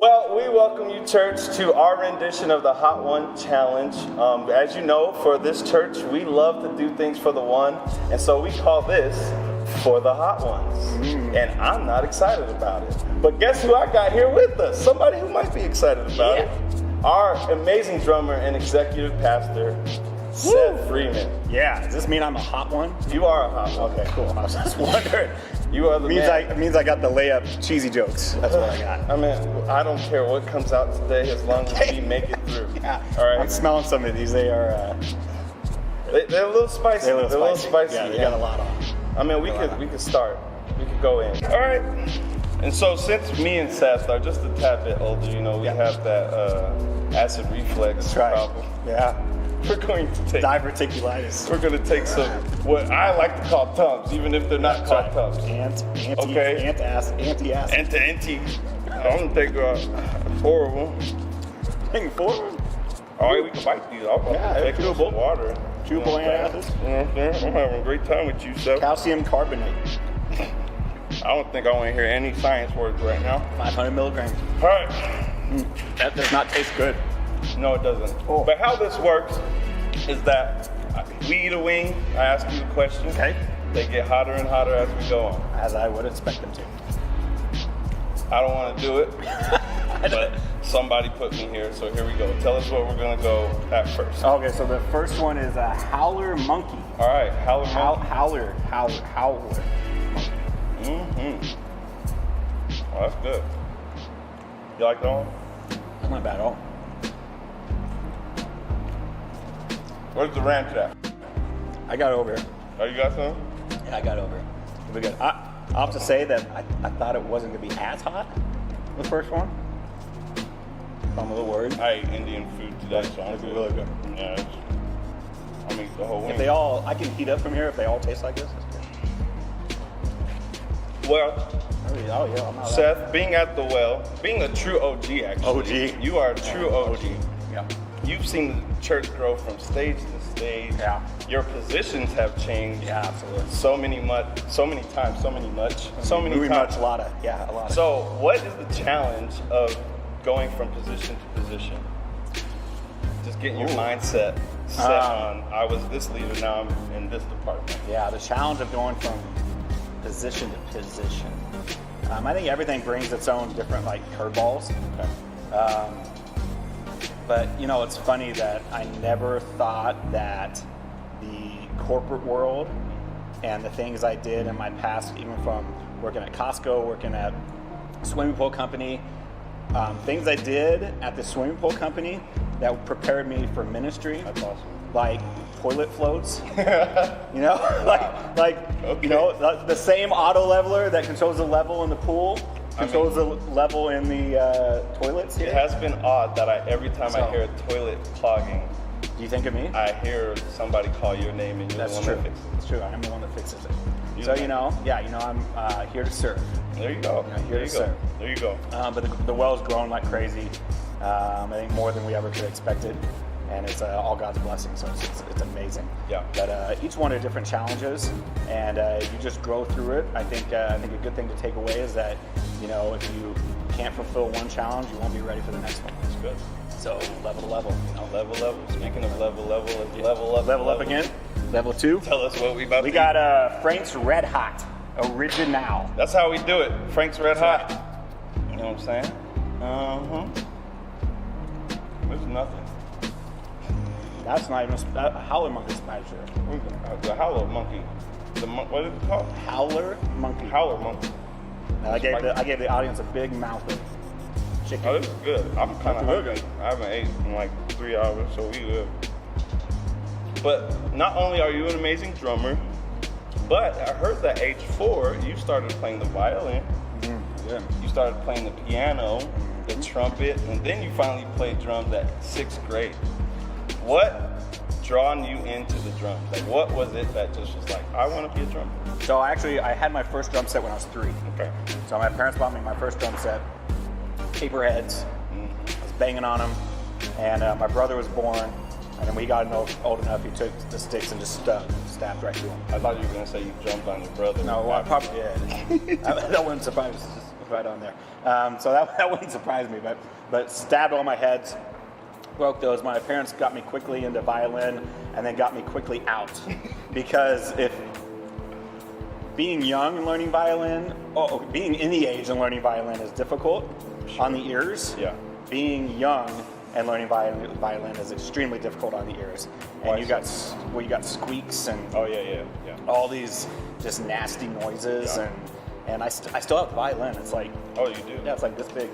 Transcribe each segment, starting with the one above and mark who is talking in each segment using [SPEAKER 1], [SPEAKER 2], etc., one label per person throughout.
[SPEAKER 1] Well, we welcome you, church, to our rendition of the Hot One Challenge. As you know, for this church, we love to do things for the one, and so we call this For the Hot Ones. And I'm not excited about it. But guess who I got here with us? Somebody who might be excited about it. Our amazing drummer and executive pastor, Seth Freeman.
[SPEAKER 2] Yeah, does this mean I'm a hot one?
[SPEAKER 1] You are a hot one.
[SPEAKER 2] Okay, cool. I was just wondering.
[SPEAKER 1] You are the man.
[SPEAKER 2] It means I got the layup cheesy jokes. That's what I got.
[SPEAKER 1] I mean, I don't care what comes out today as long as we make it through.
[SPEAKER 2] Yeah.
[SPEAKER 1] All right.
[SPEAKER 2] I'm smelling some of these. They are.
[SPEAKER 1] They're a little spicy.
[SPEAKER 2] They're a little spicy.
[SPEAKER 1] Yeah,
[SPEAKER 2] they got a lot on.
[SPEAKER 1] I mean, we could start. We could go in. All right. And so since me and Seth are just a tad bit older, you know, we have that acid reflux problem.
[SPEAKER 2] Yeah.
[SPEAKER 1] We're going to take
[SPEAKER 2] diverticulitis.
[SPEAKER 1] We're going to take some what I like to call tubs, even if they're not called tubs.
[SPEAKER 2] Anti-acid.
[SPEAKER 1] I'm going to take 4 of them.
[SPEAKER 2] Taking 4 of them?
[SPEAKER 1] All right, we can bite these. I'll take some water.
[SPEAKER 2] Chewable antacids.
[SPEAKER 1] You know what I'm saying? I'm having a great time with you, Seth.
[SPEAKER 2] Calcium carbonate.
[SPEAKER 1] I don't think I want to hear any science words right now.
[SPEAKER 2] 500 milligrams.
[SPEAKER 1] All right.
[SPEAKER 2] That does not taste good.
[SPEAKER 1] No, it doesn't. Oh. But how this works is that we eat a wing, I ask you a question.
[SPEAKER 2] Okay.
[SPEAKER 1] They get hotter and hotter as we go on.
[SPEAKER 2] As I would expect them to.
[SPEAKER 1] I don't want to do it, but somebody put me here, so here we go. Tell us what we're going to go at first.
[SPEAKER 2] Okay, so the first one is a howler monkey.
[SPEAKER 1] All right, howler monkey.
[SPEAKER 2] Howler monkey.
[SPEAKER 1] Oh, that's good. You like that one?
[SPEAKER 2] That's not bad at all.
[SPEAKER 1] Where's the ranch at?
[SPEAKER 2] I got over here.
[SPEAKER 1] Oh, you got some?
[SPEAKER 2] Yeah, I got over here. It'll be good. I'll have to say that I thought it wasn't going to be as hot, the first one. I'm a little worried.
[SPEAKER 1] I ate Indian food today, so I'm
[SPEAKER 2] good. Really good.
[SPEAKER 1] Yeah, I'll eat the whole wing.
[SPEAKER 2] If they all, I can heat up from here if they all taste like this. That's good.
[SPEAKER 1] Well,
[SPEAKER 2] I'm not
[SPEAKER 1] Seth, being at the well, being a true OG actually.
[SPEAKER 2] OG.
[SPEAKER 1] You are a true OG.
[SPEAKER 2] Yeah.
[SPEAKER 1] You've seen the church grow from stage to stage.
[SPEAKER 2] Yeah.
[SPEAKER 1] Your positions have changed.
[SPEAKER 2] Yeah, absolutely.
[SPEAKER 1] So many times.
[SPEAKER 2] A lot of.
[SPEAKER 1] So, what is the challenge of going from position to position? Just getting your mindset set on, I was this leader, now I'm in this department.
[SPEAKER 2] Yeah, the challenge of going from position to position. I think everything brings its own different curveballs.
[SPEAKER 1] Okay.
[SPEAKER 2] But it's funny that I never thought that the corporate world and the things I did in my past, even from working at Costco, working at a swimming pool company, things I did at the swimming pool company that prepared me for ministry.
[SPEAKER 1] That's awesome.
[SPEAKER 2] Like toilet floats,
[SPEAKER 1] Okay.
[SPEAKER 2] the same auto leveler that controls the level in the pool controls the level in the toilets.
[SPEAKER 1] It has been odd that every time I hear a toilet clogging,
[SPEAKER 2] do you think of me?
[SPEAKER 1] I hear somebody call your name and you're the one that fixes it.
[SPEAKER 2] That's true. I am the one that fixes it. I'm here to serve.
[SPEAKER 1] There you go.
[SPEAKER 2] Here to serve.
[SPEAKER 1] There you go.
[SPEAKER 2] But the well's grown like crazy. I think more than we ever could have expected. And it's all God's blessing, so it's amazing.
[SPEAKER 1] Yeah.
[SPEAKER 2] But each one are different challenges, and you just grow through it. I think a good thing to take away is that if you can't fulfill one challenge, you won't be ready for the next one.
[SPEAKER 1] That's good.
[SPEAKER 2] So level to level.
[SPEAKER 1] Level. Speaking of level up.
[SPEAKER 2] Level up again. Level 2.
[SPEAKER 1] Tell us what we about.
[SPEAKER 2] We got Frank's Red Hot Original.
[SPEAKER 1] That's how we do it. Frank's Red Hot. You know what I'm saying? There's nothing.
[SPEAKER 2] That's not even a howler monkey spider.
[SPEAKER 1] The howler monkey. What is it called?
[SPEAKER 2] Howler monkey.
[SPEAKER 1] Howler monkey.
[SPEAKER 2] I gave the audience a big mouth of chicken.
[SPEAKER 1] Oh, this is good. I'm kind of hungry. I haven't ate in 3 hours, so we good. But not only are you an amazing drummer, but I heard that age 4 you started playing the violin.
[SPEAKER 2] Yeah.
[SPEAKER 1] You started playing the piano, the trumpet, and then you finally played drums at 6th grade. What drawn you into the drums? What was it that just was I want to be a drummer?
[SPEAKER 2] So I had my first drum set when I was 3.
[SPEAKER 1] Okay.
[SPEAKER 2] So my parents bought me my first drum set, paper heads. I was banging on them, and my brother was born. And then when he got old enough, he took the sticks and just stabbed right through him.
[SPEAKER 1] I thought you were going to say you jumped on your brother.
[SPEAKER 2] No, I probably did. That wouldn't surprise us. right on there. So that wouldn't surprise me, but stabbed all my heads, broke those. My parents got me quickly into violin and then got me quickly out because if being young and learning violin, being in the age and learning violin is difficult on the ears.
[SPEAKER 1] Yeah.
[SPEAKER 2] Being young and learning violin is extremely difficult on the ears. And
[SPEAKER 1] Why
[SPEAKER 2] you got squeaks and
[SPEAKER 1] Oh yeah.
[SPEAKER 2] all these just nasty noises
[SPEAKER 1] Yeah.
[SPEAKER 2] and I still have the violin. It's like,
[SPEAKER 1] Oh, you do?
[SPEAKER 2] yeah, it's like this big.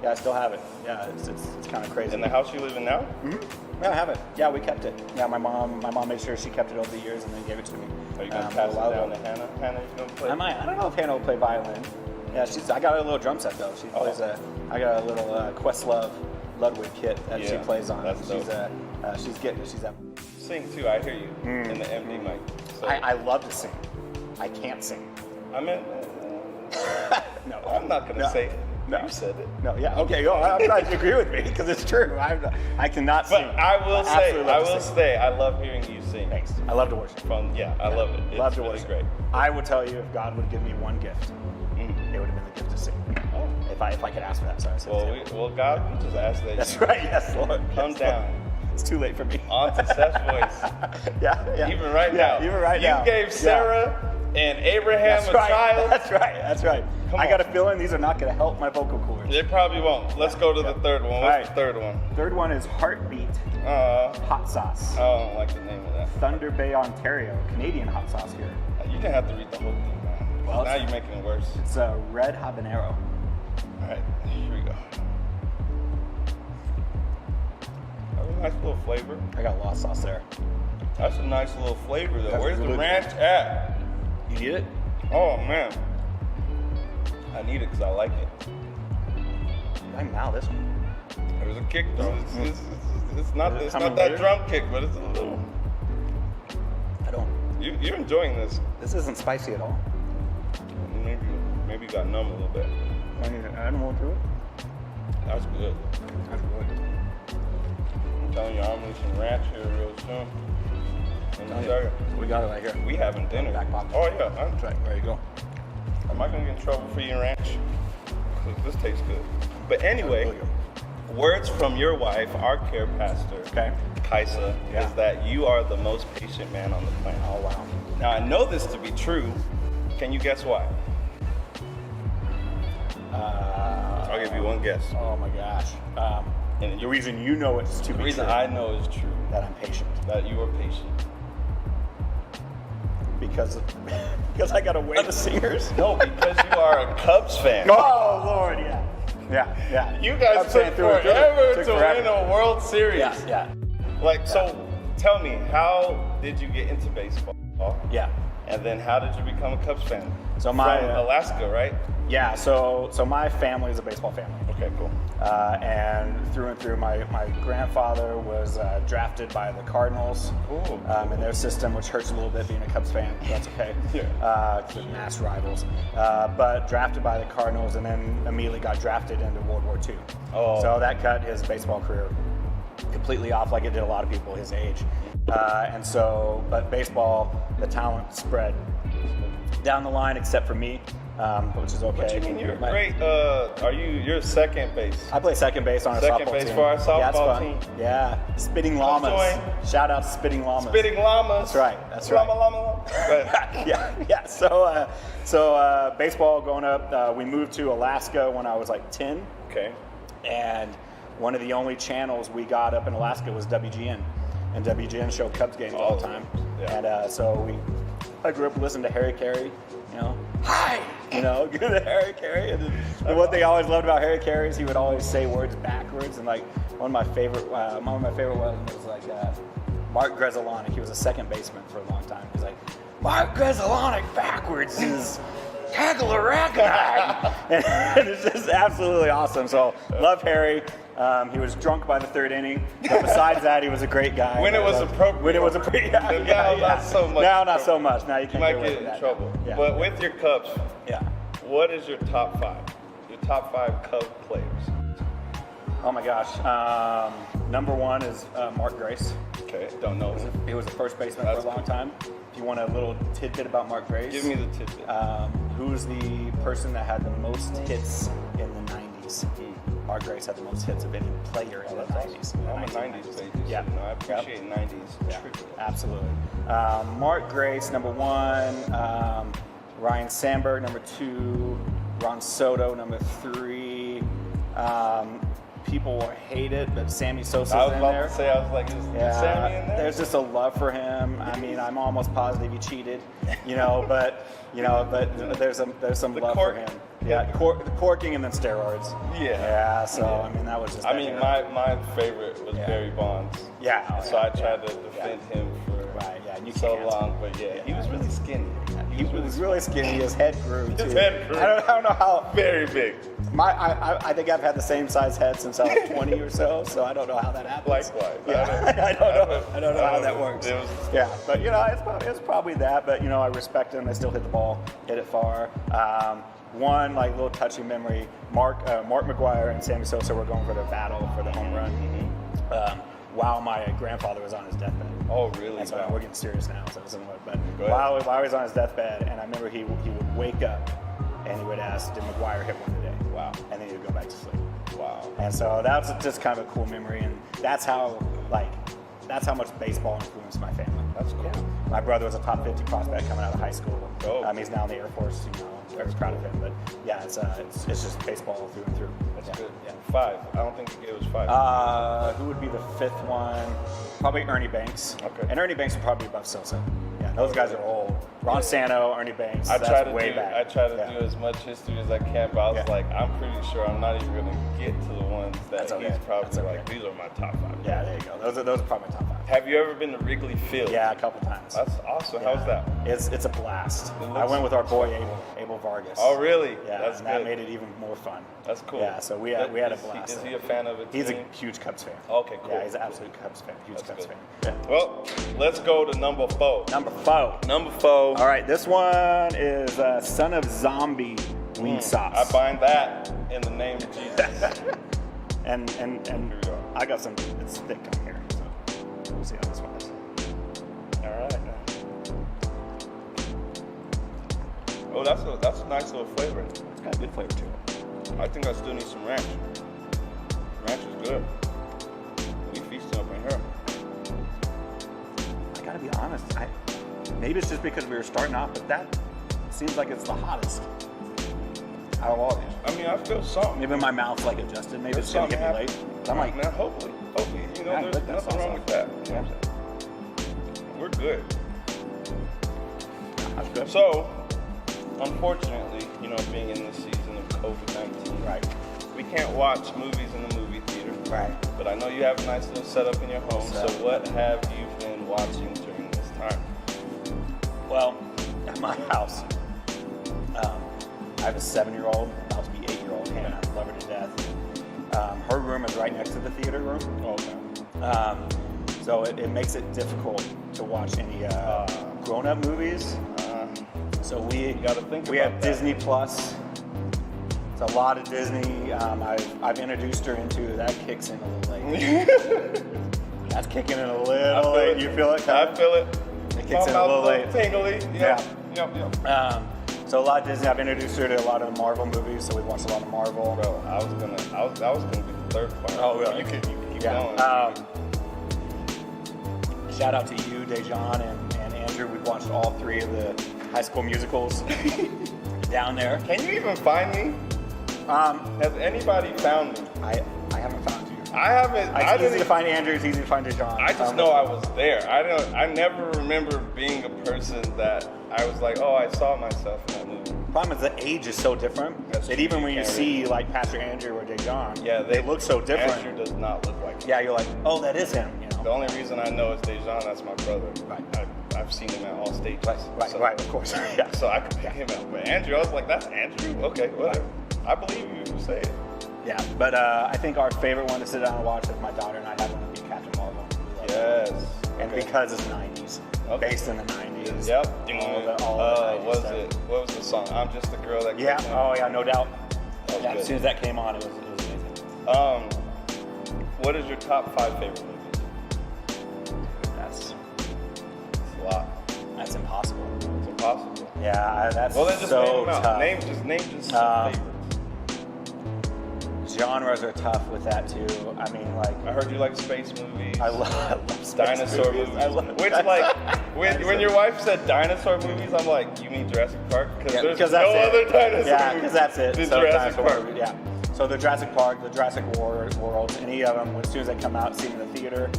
[SPEAKER 2] Yeah, I still have it. Yeah, it's kind of crazy.
[SPEAKER 1] In the house you live in now?
[SPEAKER 2] Yeah, I have it. Yeah, we kept it. Yeah, my mom made sure she kept it over the years and then gave it to me.
[SPEAKER 1] Are you gonna pass it down to Hannah? Hannah, you gonna play?
[SPEAKER 2] I might. I don't know if Hannah will play violin. Yeah, I got a little drum set though. She plays I got a little Questlove Ludwig kit that she
[SPEAKER 1] Yeah,
[SPEAKER 2] plays on.
[SPEAKER 1] that's dope.
[SPEAKER 2] She's at.
[SPEAKER 1] Sing too. I hear you in the empty mic. So
[SPEAKER 2] I love to sing. I can't sing.
[SPEAKER 1] I mean,
[SPEAKER 2] No,
[SPEAKER 1] I'm not gonna say it.
[SPEAKER 2] No.
[SPEAKER 1] You said it.
[SPEAKER 2] No, yeah, okay. I'm glad you agree with me because it's true. I cannot sing.
[SPEAKER 1] But I will
[SPEAKER 2] absolutely love to sing.
[SPEAKER 1] say, I love hearing you sing.
[SPEAKER 2] Thanks. I love to worship.
[SPEAKER 1] I love it. It's
[SPEAKER 2] Love to
[SPEAKER 1] really
[SPEAKER 2] worship.
[SPEAKER 1] great.
[SPEAKER 2] I would tell you if God would give me one gift, it would have been the gift to sing.
[SPEAKER 1] Oh.
[SPEAKER 2] If I could ask for that, sorry. I said
[SPEAKER 1] Well, God, we just ask that
[SPEAKER 2] that's
[SPEAKER 1] you
[SPEAKER 2] right. Yes, Lord.
[SPEAKER 1] come
[SPEAKER 2] Yes,
[SPEAKER 1] down
[SPEAKER 2] Lord. It's too late for me.
[SPEAKER 1] onto Seth's voice.
[SPEAKER 2] Yeah.
[SPEAKER 1] Even right now.
[SPEAKER 2] Even right now.
[SPEAKER 1] You gave Sarah and Abraham
[SPEAKER 2] That's
[SPEAKER 1] a
[SPEAKER 2] right.
[SPEAKER 1] child.
[SPEAKER 2] That's right.
[SPEAKER 1] Come
[SPEAKER 2] I got a
[SPEAKER 1] on.
[SPEAKER 2] feeling these are not going to help my vocal cords.
[SPEAKER 1] They probably won't. Let's go to the third one. What's
[SPEAKER 2] Right.
[SPEAKER 1] the third one?
[SPEAKER 2] Third one is Heartbeat Hot Sauce.
[SPEAKER 1] I don't like the name of that.
[SPEAKER 2] Thunder Bay, Ontario. Canadian hot sauce here.
[SPEAKER 1] You didn't have to read the whole thing, man.
[SPEAKER 2] Well,
[SPEAKER 1] Now you're making it worse.
[SPEAKER 2] It's a red habanero.
[SPEAKER 1] All right, here we go. That's a nice little flavor.
[SPEAKER 2] I got a lot of sauce there.
[SPEAKER 1] That's a nice little flavor, though.
[SPEAKER 2] That's
[SPEAKER 1] Where's the
[SPEAKER 2] really
[SPEAKER 1] ranch at?
[SPEAKER 2] You need it?
[SPEAKER 1] Oh, man. I need it because I like it.
[SPEAKER 2] I now this one.
[SPEAKER 1] There's a kick, though. It's not
[SPEAKER 2] Is it
[SPEAKER 1] it's
[SPEAKER 2] coming
[SPEAKER 1] not that
[SPEAKER 2] later?
[SPEAKER 1] drum kick, but it's a little.
[SPEAKER 2] I don't.
[SPEAKER 1] You're enjoying this.
[SPEAKER 2] This isn't spicy at all.
[SPEAKER 1] Maybe you got numb a little bit.
[SPEAKER 2] I need to add more to it.
[SPEAKER 1] That's good.
[SPEAKER 2] That's good.
[SPEAKER 1] I'm telling you, I'm gonna need some ranch here real soon. Let me tell you,
[SPEAKER 2] We got it right here.
[SPEAKER 1] we having dinner.
[SPEAKER 2] Back pocket.
[SPEAKER 1] Oh yeah, I'm
[SPEAKER 2] Right, there you go.
[SPEAKER 1] Am I gonna get in trouble for eating ranch? 'Cause this tastes good. But anyway,
[SPEAKER 2] Really good.
[SPEAKER 1] words from your wife, our care pastor,
[SPEAKER 2] Okay.
[SPEAKER 1] Kaisa,
[SPEAKER 2] Yeah.
[SPEAKER 1] is that you are the most patient man on the planet.
[SPEAKER 2] Oh wow.
[SPEAKER 1] Now I know this to be true. Can you guess why? I'll give you one guess.
[SPEAKER 2] Oh my gosh.
[SPEAKER 1] And
[SPEAKER 2] The reason you know it's to
[SPEAKER 1] the
[SPEAKER 2] be
[SPEAKER 1] reason
[SPEAKER 2] true
[SPEAKER 1] I know is true,
[SPEAKER 2] that I'm patient
[SPEAKER 1] that you are patient.
[SPEAKER 2] because I got away the singers.
[SPEAKER 1] No, because you are a Cubs fan.
[SPEAKER 2] Oh Lord, yeah. Yeah.
[SPEAKER 1] You guys
[SPEAKER 2] I'm
[SPEAKER 1] took
[SPEAKER 2] saying through it, through it.
[SPEAKER 1] forever
[SPEAKER 2] Took
[SPEAKER 1] to
[SPEAKER 2] forever.
[SPEAKER 1] win a World Series.
[SPEAKER 2] Yeah.
[SPEAKER 1] Like, so tell me, how did you get into baseball?
[SPEAKER 2] Yeah.
[SPEAKER 1] And then how did you become a Cubs fan?
[SPEAKER 2] So
[SPEAKER 1] From
[SPEAKER 2] my
[SPEAKER 1] Alaska, right?
[SPEAKER 2] yeah. So my family is a baseball family.
[SPEAKER 1] Okay, cool.
[SPEAKER 2] And through and through, my grandfather was drafted by the Cardinals
[SPEAKER 1] Ooh.
[SPEAKER 2] in their system, which hurts a little bit being a Cubs fan. But that's okay.
[SPEAKER 1] Yeah.
[SPEAKER 2] 'Cause they're mass rivals. But drafted by the Cardinals, and then immediately got drafted into World War II.
[SPEAKER 1] Oh.
[SPEAKER 2] So that cut his baseball career completely off, like it did a lot of people his age. But baseball, the talent spread down the line, except for me, which is okay.
[SPEAKER 1] What you mean? You're
[SPEAKER 2] My-
[SPEAKER 1] great. You're second base.
[SPEAKER 2] I play second base on a
[SPEAKER 1] Second
[SPEAKER 2] softball
[SPEAKER 1] base
[SPEAKER 2] team.
[SPEAKER 1] for our
[SPEAKER 2] Yeah, it's
[SPEAKER 1] softball
[SPEAKER 2] fun.
[SPEAKER 1] team.
[SPEAKER 2] Yeah, Spitting Llamas.
[SPEAKER 1] join.
[SPEAKER 2] Shout out to Spitting Llamas.
[SPEAKER 1] Spitting llamas.
[SPEAKER 2] That's right. That's right.
[SPEAKER 1] Llama. Right.
[SPEAKER 2] yeah. So baseball going up. We moved to Alaska when I was like 10,
[SPEAKER 1] Okay.
[SPEAKER 2] and one of the only channels we got up in Alaska was WGN, and WGN showed Cubs games all the time.
[SPEAKER 1] Yeah.
[SPEAKER 2] And I grew up listening to Harry Carey. Hi. Good to Harry Carey. And what they always loved about Harry Carey is he would always say words backwards. And like one of my favorite ones was like Mark Grzelcyk. He was a second baseman for a long time. He's like, Mark Grzelcyk backwards is Kagalarakag. And it's just absolutely awesome. So love Harry. He was drunk by the third inning. But besides that, he was a great guy.
[SPEAKER 1] When it was appropriate.
[SPEAKER 2] When it was appropriate.
[SPEAKER 1] Now, not so much.
[SPEAKER 2] Now, not so much. Now you
[SPEAKER 1] You
[SPEAKER 2] can't
[SPEAKER 1] might
[SPEAKER 2] get away
[SPEAKER 1] get
[SPEAKER 2] with
[SPEAKER 1] in
[SPEAKER 2] that.
[SPEAKER 1] trouble.
[SPEAKER 2] Yeah.
[SPEAKER 1] But with your Cubs,
[SPEAKER 2] Yeah.
[SPEAKER 1] what is your top five? Your top five Cub players?
[SPEAKER 2] Oh my gosh. Number one is Mark Grace.
[SPEAKER 1] Okay, don't know.
[SPEAKER 2] He was a first baseman
[SPEAKER 1] That's
[SPEAKER 2] for a long time. If you want a little tidbit about Mark Grace,
[SPEAKER 1] Give me the tidbit.
[SPEAKER 2] who's the person that had the most hits in the 90s? Mark Grace had the most hits of any player in the 90s.
[SPEAKER 1] I'm a 90s baby.
[SPEAKER 2] Yeah.
[SPEAKER 1] So, I appreciate 90s.
[SPEAKER 2] Yeah, absolutely. Mark Grace, number 1. Ryan Sandberg, number 2. Ron Soto, number 3. People hate it, but Sammy Sosa's
[SPEAKER 1] I was
[SPEAKER 2] in
[SPEAKER 1] about
[SPEAKER 2] there.
[SPEAKER 1] to say, I was like, is Sammy in there?
[SPEAKER 2] There's just a love for him. I mean, I'm almost positive he cheated, but there's some love for him. Yeah, corking and then steroids. Yeah. So I mean, that was just.
[SPEAKER 1] I mean, my favorite was Barry Bonds.
[SPEAKER 2] Yeah.
[SPEAKER 1] So I tried to defend him for so long, but he was really skinny.
[SPEAKER 2] He was really skinny. His head grew too.
[SPEAKER 1] His head grew.
[SPEAKER 2] I don't know how.
[SPEAKER 1] Very big.
[SPEAKER 2] I think I've had the same size head since I was 20 or so I don't know how that happens.
[SPEAKER 1] Likewise.
[SPEAKER 2] Yeah. I don't know how that works. But it's probably that. But I respect him. I still hit the ball, hit it far. One little touching memory. Mark McGwire and Sammy Sosa were going for the battle for the home run. While my grandfather was on his deathbed.
[SPEAKER 1] Oh, really?
[SPEAKER 2] And so we're getting serious now. So but while he was on his deathbed, and I remember he would wake up and he would ask, "Did McGwire hit one today?"
[SPEAKER 1] Wow.
[SPEAKER 2] And then he would go back to sleep.
[SPEAKER 1] Wow.
[SPEAKER 2] And so that's just kind of a cool memory, and that's how much baseball influenced my family.
[SPEAKER 1] That's cool.
[SPEAKER 2] My brother was a top 50 prospect coming out of high school.
[SPEAKER 1] Oh.
[SPEAKER 2] He's now in the Air Force. Very proud of him. But yeah, it's just baseball through and through.
[SPEAKER 1] That's good. Yeah. 5. I don't think it was 5.
[SPEAKER 2] Who would be the 5th one? Probably Ernie Banks.
[SPEAKER 1] Okay.
[SPEAKER 2] And Ernie Banks would probably be above Sosa. Yeah, those guys are old. Ron Santo, Ernie Banks.
[SPEAKER 1] I try to
[SPEAKER 2] back.
[SPEAKER 1] do as much history as I can, but I was like, I'm pretty sure I'm not even going to get to the ones that he's probably like, these are my top 5.
[SPEAKER 2] Yeah, there you go. Those are probably my top 5.
[SPEAKER 1] Have you ever been to Wrigley Field?
[SPEAKER 2] Yeah, a couple times.
[SPEAKER 1] That's awesome.
[SPEAKER 2] Yeah.
[SPEAKER 1] How's that?
[SPEAKER 2] It's a blast. I went with our boy Abel Vargas.
[SPEAKER 1] Oh, really?
[SPEAKER 2] Yeah,
[SPEAKER 1] that's
[SPEAKER 2] and
[SPEAKER 1] good.
[SPEAKER 2] that made it even more fun.
[SPEAKER 1] That's cool.
[SPEAKER 2] Yeah, so we had a blast.
[SPEAKER 1] Is he a fan of it?
[SPEAKER 2] He's a huge Cubs fan.
[SPEAKER 1] Okay, cool.
[SPEAKER 2] Yeah, he's an absolute Cubs fan. Huge Cubs fan. Yeah.
[SPEAKER 1] Well, let's go to number 4.
[SPEAKER 2] Number 4.
[SPEAKER 1] Number 4.
[SPEAKER 2] All right, this one is Son of Zombie wing sauce.
[SPEAKER 1] I bind that in the name of Jesus.
[SPEAKER 2] and I got some. It's thick on here, so we'll see how this one is.
[SPEAKER 1] All right. Oh, that's a nice little flavor.
[SPEAKER 2] It's got a good flavor to it.
[SPEAKER 1] I think I still need some ranch. Ranch is good. We feasting up in here.
[SPEAKER 2] I gotta be honest. Maybe it's just because we were starting off, but that seems like it's the hottest out of all these.
[SPEAKER 1] I mean, I feel something.
[SPEAKER 2] Maybe my mouth's adjusted. Maybe it's gonna get me late.
[SPEAKER 1] I'm like, man, hopefully, there's nothing wrong with that. You know what I'm saying? We're good.
[SPEAKER 2] That's good.
[SPEAKER 1] So, unfortunately, being in this season of COVID-19,
[SPEAKER 2] Right.
[SPEAKER 1] we can't watch movies in the movie theater.
[SPEAKER 2] Right.
[SPEAKER 1] But I know you have a nice little setup in your home. So what have you been watching during this time?
[SPEAKER 2] Well, at my house, I have a 7-year-old, about to be 8-year-old Hannah. I love her to death. Her room is right next to the theater room.
[SPEAKER 1] Okay.
[SPEAKER 2] So it makes it difficult to watch any grown-up movies. So we have Disney Plus. It's a lot of Disney. I've introduced her into that. Kicks in a little late. That's kicking in a little late. You feel it?
[SPEAKER 1] I feel it.
[SPEAKER 2] It kicks in a little late.
[SPEAKER 1] Tingly.
[SPEAKER 2] Yeah.
[SPEAKER 1] Yep.
[SPEAKER 2] So a lot of Disney. I've introduced her to a lot of Marvel movies. So we watched a lot of Marvel.
[SPEAKER 1] Bro, that was gonna be the third part.
[SPEAKER 2] Oh, really?
[SPEAKER 1] You can keep
[SPEAKER 2] Yeah.
[SPEAKER 1] going.
[SPEAKER 2] Shout out to you, Dejan, and Andrew. We've watched all 3 of the High School Musicals down there.
[SPEAKER 1] Can you even find me? Has anybody found me?
[SPEAKER 2] I haven't found you.
[SPEAKER 1] I haven't.
[SPEAKER 2] It's easy to find Andrew. It's easy to find Dejan.
[SPEAKER 1] I just know I was there. I never remember being a person that I was like, oh, I saw myself in that movie.
[SPEAKER 2] Problem is the age is so different that even when you see like Pastor Andrew or Dejan, they look so different.
[SPEAKER 1] Andrew does not look like him.
[SPEAKER 2] Yeah, you're like, oh, that is him.
[SPEAKER 1] The only reason I know is Dejan. That's my brother.
[SPEAKER 2] Right.
[SPEAKER 1] I've seen him at all stages.
[SPEAKER 2] Right, of course. Yeah.
[SPEAKER 1] So I could pick him out. But Andrew, I was like, that's Andrew? Okay, whatever. I believe you if you say it.
[SPEAKER 2] Yeah, but I think our favorite one to sit down and watch with my daughter and I have one to be Captain Marvel.
[SPEAKER 1] Yes.
[SPEAKER 2] And because it's 90s.
[SPEAKER 1] Okay.
[SPEAKER 2] Based in the 90s.
[SPEAKER 1] Yep.
[SPEAKER 2] All the 90s
[SPEAKER 1] what was the song? I'm Just a Girl That
[SPEAKER 2] Yeah. Oh, yeah, no doubt.
[SPEAKER 1] Yeah,
[SPEAKER 2] as soon as that came on, it was amazing.
[SPEAKER 1] What is your top 5 favorite movies?
[SPEAKER 2] That's
[SPEAKER 1] a lot.
[SPEAKER 2] That's impossible.
[SPEAKER 1] It's impossible.
[SPEAKER 2] Yeah, that's
[SPEAKER 1] Well, then just
[SPEAKER 2] so
[SPEAKER 1] name them out.
[SPEAKER 2] tough.
[SPEAKER 1] Name just some
[SPEAKER 2] Um,
[SPEAKER 1] favorites.
[SPEAKER 2] Genres are tough with that too. I mean, like
[SPEAKER 1] I heard you like space movies.
[SPEAKER 2] I love space
[SPEAKER 1] dinosaur movies.
[SPEAKER 2] I love
[SPEAKER 1] Which, like, when your wife said dinosaur movies, I'm like, you mean Jurassic Park? Because there's
[SPEAKER 2] because
[SPEAKER 1] no
[SPEAKER 2] that's it.
[SPEAKER 1] other dinosaur
[SPEAKER 2] Yeah,
[SPEAKER 1] movies
[SPEAKER 2] because that's it.
[SPEAKER 1] than
[SPEAKER 2] So
[SPEAKER 1] Jurassic
[SPEAKER 2] dinosaur
[SPEAKER 1] Park.
[SPEAKER 2] movie, yeah. So the Jurassic Park, the Jurassic World, any of them, as soon as they come out, see them in the theater,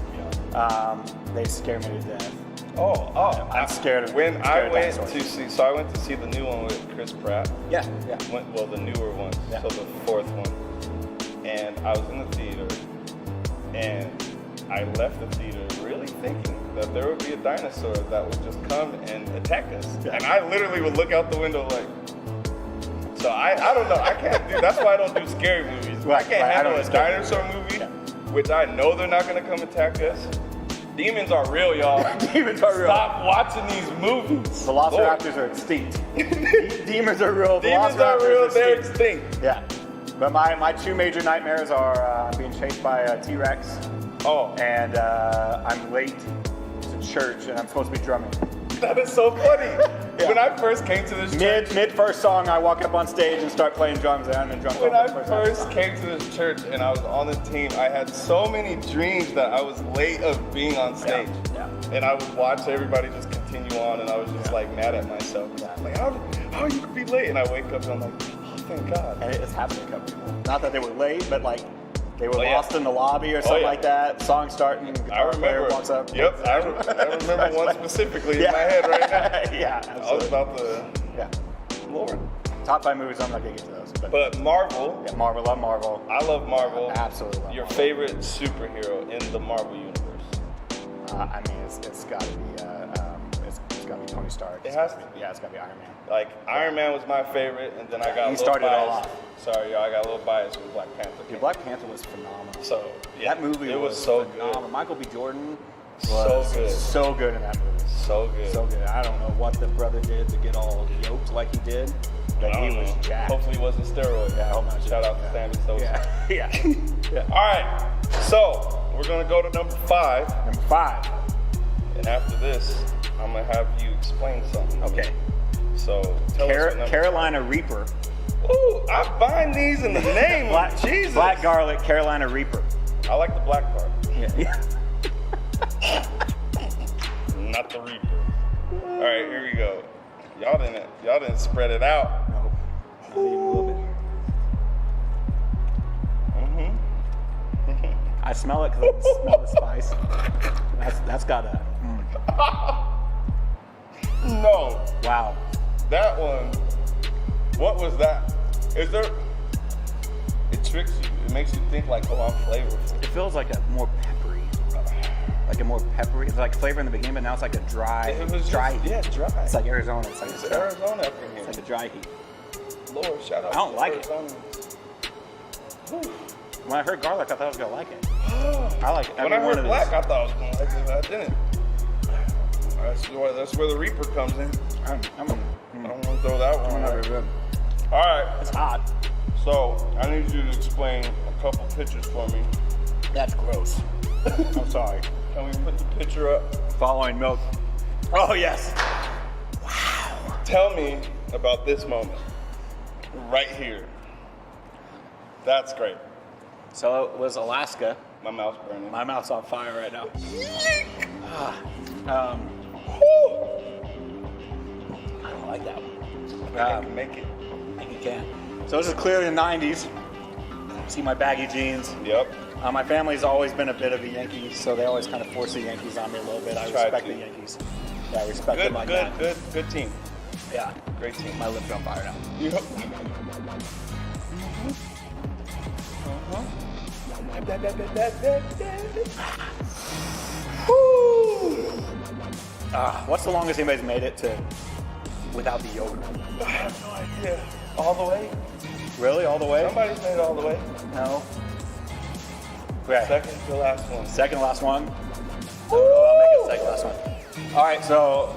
[SPEAKER 2] they scare me to death. I'm scared of
[SPEAKER 1] when I
[SPEAKER 2] scared of
[SPEAKER 1] went
[SPEAKER 2] dinosaurs.
[SPEAKER 1] to see. So I went to see the new one with Chris Pratt.
[SPEAKER 2] Yeah.
[SPEAKER 1] Well, the newer one.
[SPEAKER 2] Yeah.
[SPEAKER 1] So the fourth one. And I was in the theater, and I left the theater really thinking that there would be a dinosaur that would just come and attack us.
[SPEAKER 2] Yeah.
[SPEAKER 1] And I literally would look out the window like. So I don't know. I can't do. That's why I don't do scary movies.
[SPEAKER 2] Right,
[SPEAKER 1] I can't
[SPEAKER 2] right, I
[SPEAKER 1] handle
[SPEAKER 2] don't
[SPEAKER 1] a
[SPEAKER 2] do scary
[SPEAKER 1] dinosaur movie,
[SPEAKER 2] Yeah.
[SPEAKER 1] which I know they're not gonna come attack us. Demons are real, y'all.
[SPEAKER 2] Demons are real.
[SPEAKER 1] Stop watching these movies.
[SPEAKER 2] Velociraptors are extinct. Demons are real.
[SPEAKER 1] Demons are
[SPEAKER 2] Velociraptors
[SPEAKER 1] real.
[SPEAKER 2] are
[SPEAKER 1] They're
[SPEAKER 2] extinct.
[SPEAKER 1] extinct.
[SPEAKER 2] Yeah. But my two major nightmares are being chased by a T-Rex
[SPEAKER 1] Oh,
[SPEAKER 2] and I'm late to church and I'm supposed to be drumming.
[SPEAKER 1] that is so funny.
[SPEAKER 2] Yeah.
[SPEAKER 1] When I first came to this church,
[SPEAKER 2] Mid first song, I walk up on stage and start playing drums, and I'm in drum.
[SPEAKER 1] when I
[SPEAKER 2] for the
[SPEAKER 1] first
[SPEAKER 2] time.
[SPEAKER 1] came to this church and I was on the team, I had so many dreams that I was late of being on stage.
[SPEAKER 2] Yeah.
[SPEAKER 1] And I would watch everybody just continue on, and I was just like mad at myself. Like, how you could be late? And I wake up and I'm like, oh, thank God.
[SPEAKER 2] And it's happened to a couple people. Not that they were late, but like they were
[SPEAKER 1] Oh, yeah.
[SPEAKER 2] lost in the lobby or something
[SPEAKER 1] yeah.
[SPEAKER 2] like that. Song starting,
[SPEAKER 1] I
[SPEAKER 2] guitar player
[SPEAKER 1] remember.
[SPEAKER 2] walks up.
[SPEAKER 1] Yep, I remember one specifically in my head right now.
[SPEAKER 2] Yeah,
[SPEAKER 1] I was
[SPEAKER 2] absolutely.
[SPEAKER 1] about to,
[SPEAKER 2] Yeah.
[SPEAKER 1] Lord.
[SPEAKER 2] Top 5 movies, I'm not gonna get to those.
[SPEAKER 1] But Marvel,
[SPEAKER 2] yeah, Marvel, love Marvel.
[SPEAKER 1] I love Marvel.
[SPEAKER 2] Absolutely love
[SPEAKER 1] Your
[SPEAKER 2] Marvel.
[SPEAKER 1] favorite superhero in the Marvel universe?
[SPEAKER 2] I mean, it's gotta be, it's gotta be Tony Stark.
[SPEAKER 1] It has to be.
[SPEAKER 2] Yeah, it's gotta be Iron Man.
[SPEAKER 1] Like, Iron Man was my favorite, and then I got a
[SPEAKER 2] He
[SPEAKER 1] little
[SPEAKER 2] started it all
[SPEAKER 1] biased.
[SPEAKER 2] off.
[SPEAKER 1] Sorry, y'all, I got a little biased with Black Panther.
[SPEAKER 2] Dude, Black Panther was phenomenal.
[SPEAKER 1] So, yeah,
[SPEAKER 2] That movie
[SPEAKER 1] it was so
[SPEAKER 2] phenomenal.
[SPEAKER 1] good.
[SPEAKER 2] Michael B. Jordan
[SPEAKER 1] So
[SPEAKER 2] was
[SPEAKER 1] good.
[SPEAKER 2] so good in that movie.
[SPEAKER 1] So good.
[SPEAKER 2] So good. I don't know what the brother did to get all yoked like he did, but
[SPEAKER 1] I
[SPEAKER 2] he
[SPEAKER 1] don't
[SPEAKER 2] was
[SPEAKER 1] know.
[SPEAKER 2] jacked.
[SPEAKER 1] Hopefully it wasn't steroids.
[SPEAKER 2] Yeah, I hope not.
[SPEAKER 1] Shout out to Sammy Sosa.
[SPEAKER 2] Yeah. Yeah.
[SPEAKER 1] All right, so we're gonna go to number 5,
[SPEAKER 2] Number 5.
[SPEAKER 1] and after this, I'm gonna have you explain something. to me.
[SPEAKER 2] Okay.
[SPEAKER 1] So tell us what number.
[SPEAKER 2] Carolina Reaper.
[SPEAKER 1] Ooh, I bind these in the name of Jesus.
[SPEAKER 2] Black garlic Carolina Reaper.
[SPEAKER 1] I like the black part,
[SPEAKER 2] Yeah.
[SPEAKER 1] not the Reaper. All right, here we go. Y'all didn't spread it out.
[SPEAKER 2] No. Not even a little bit. I smell it because I can smell the spice. That's got a.
[SPEAKER 1] No,
[SPEAKER 2] Wow.
[SPEAKER 1] that one. What was that? Is there? It tricks you. It makes you think like, oh, I'm flavorful.
[SPEAKER 2] It feels like a more peppery. It's like flavor in the beginning, but now it's like a dry,
[SPEAKER 1] It was
[SPEAKER 2] dry
[SPEAKER 1] just,
[SPEAKER 2] heat.
[SPEAKER 1] yeah, dry.
[SPEAKER 2] It's like Arizona. It's like
[SPEAKER 1] It's Arizona up in
[SPEAKER 2] It's
[SPEAKER 1] here.
[SPEAKER 2] like a dry heat.
[SPEAKER 1] Lord, shout out.
[SPEAKER 2] I don't
[SPEAKER 1] to
[SPEAKER 2] like it.
[SPEAKER 1] Arizona.
[SPEAKER 2] When I heard garlic, I thought I was gonna like it. I like every
[SPEAKER 1] When I
[SPEAKER 2] one
[SPEAKER 1] heard
[SPEAKER 2] of
[SPEAKER 1] black,
[SPEAKER 2] these.
[SPEAKER 1] I thought I was gonna like it, but I didn't. That's where the Reaper comes in.
[SPEAKER 2] I'm
[SPEAKER 1] I don't want to throw that one.
[SPEAKER 2] never
[SPEAKER 1] out.
[SPEAKER 2] good.
[SPEAKER 1] All right,
[SPEAKER 2] It's hot.
[SPEAKER 1] so I need you to explain a couple pictures for me.
[SPEAKER 2] That's gross. I'm sorry.
[SPEAKER 1] Can we put the picture up?
[SPEAKER 2] Following milk. Oh yes.
[SPEAKER 1] Tell me about this moment. Right here. That's great.
[SPEAKER 2] So it was Alaska.
[SPEAKER 1] My mouth's burning.
[SPEAKER 2] My mouth's on fire right now.
[SPEAKER 1] Woo!
[SPEAKER 2] I don't like that one.
[SPEAKER 1] I can make it.
[SPEAKER 2] I think you can. So this is clearly the 90s. See my baggy jeans.
[SPEAKER 1] Yep.
[SPEAKER 2] My family's always been a bit of a Yankees, so they always kind of force the Yankees on me a little bit. I
[SPEAKER 1] Tried
[SPEAKER 2] respect
[SPEAKER 1] to.
[SPEAKER 2] the Yankees. Yeah, I respect
[SPEAKER 1] Good,
[SPEAKER 2] them like
[SPEAKER 1] good,
[SPEAKER 2] that.
[SPEAKER 1] good team.
[SPEAKER 2] Yeah.
[SPEAKER 1] Great team.
[SPEAKER 2] My lips are on fire now.
[SPEAKER 1] Yep.
[SPEAKER 2] What's the longest anybody's made it to without the yogurt?
[SPEAKER 1] I have no idea. All the way?
[SPEAKER 2] Really? All the way?
[SPEAKER 1] Somebody's made it all the way.
[SPEAKER 2] No. Okay.
[SPEAKER 1] Second to last one.
[SPEAKER 2] Second last one. I'll make it second last one. All right, so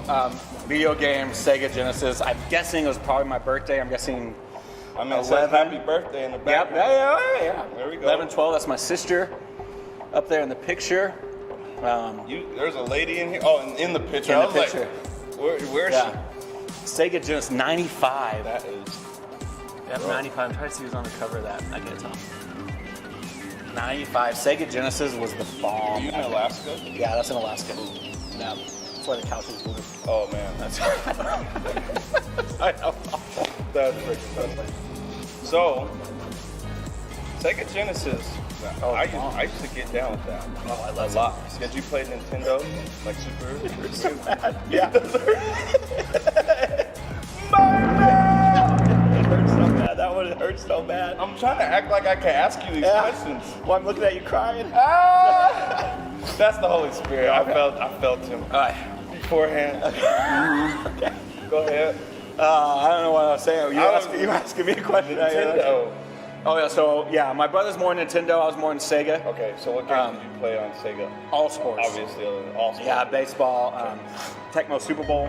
[SPEAKER 2] video game, Sega Genesis. I'm guessing it was probably my birthday. I'm guessing.
[SPEAKER 1] I mean, it says
[SPEAKER 2] 11.
[SPEAKER 1] happy birthday in the back.
[SPEAKER 2] Yep. Yeah.
[SPEAKER 1] There we go.
[SPEAKER 2] 11, 12. That's my sister up there in the picture.
[SPEAKER 1] There's a lady in here. Oh, in the picture.
[SPEAKER 2] In
[SPEAKER 1] I
[SPEAKER 2] the
[SPEAKER 1] was like,
[SPEAKER 2] picture.
[SPEAKER 1] where is
[SPEAKER 2] Yeah.
[SPEAKER 1] she?
[SPEAKER 2] Sega Genesis 95.
[SPEAKER 1] That is.
[SPEAKER 2] Yep, 95. I'm trying to see who's on the cover of that. I can't tell. 95. Sega Genesis was the bomb.
[SPEAKER 1] Are you in Alaska?
[SPEAKER 2] Yeah, that's in Alaska. Yeah, that's why the couch is blue.
[SPEAKER 1] Oh man,
[SPEAKER 2] That's I know.
[SPEAKER 1] that's freaking funny. So, Sega Genesis.
[SPEAKER 2] Oh,
[SPEAKER 1] I
[SPEAKER 2] bomb.
[SPEAKER 1] used to get down with that.
[SPEAKER 2] Oh, I
[SPEAKER 1] A
[SPEAKER 2] love
[SPEAKER 1] lot. Did you play Nintendo? Like Super?
[SPEAKER 2] Yeah. It hurts so bad. That one hurts so bad.
[SPEAKER 1] I'm trying to act like I can ask you these questions.
[SPEAKER 2] Well, I'm looking at you crying.
[SPEAKER 1] Ah! That's the Holy Spirit. I felt him
[SPEAKER 2] All right.
[SPEAKER 1] beforehand.
[SPEAKER 2] Okay.
[SPEAKER 1] Go ahead.
[SPEAKER 2] I don't know what I was saying. You asking me a question?
[SPEAKER 1] Nintendo.
[SPEAKER 2] Oh yeah. So yeah, my brother's more Nintendo. I was more in Sega.
[SPEAKER 1] Okay, so what games did you play on Sega?
[SPEAKER 2] All sports.
[SPEAKER 1] Obviously, all sports.
[SPEAKER 2] Yeah, baseball, Tecmo Super Bowl.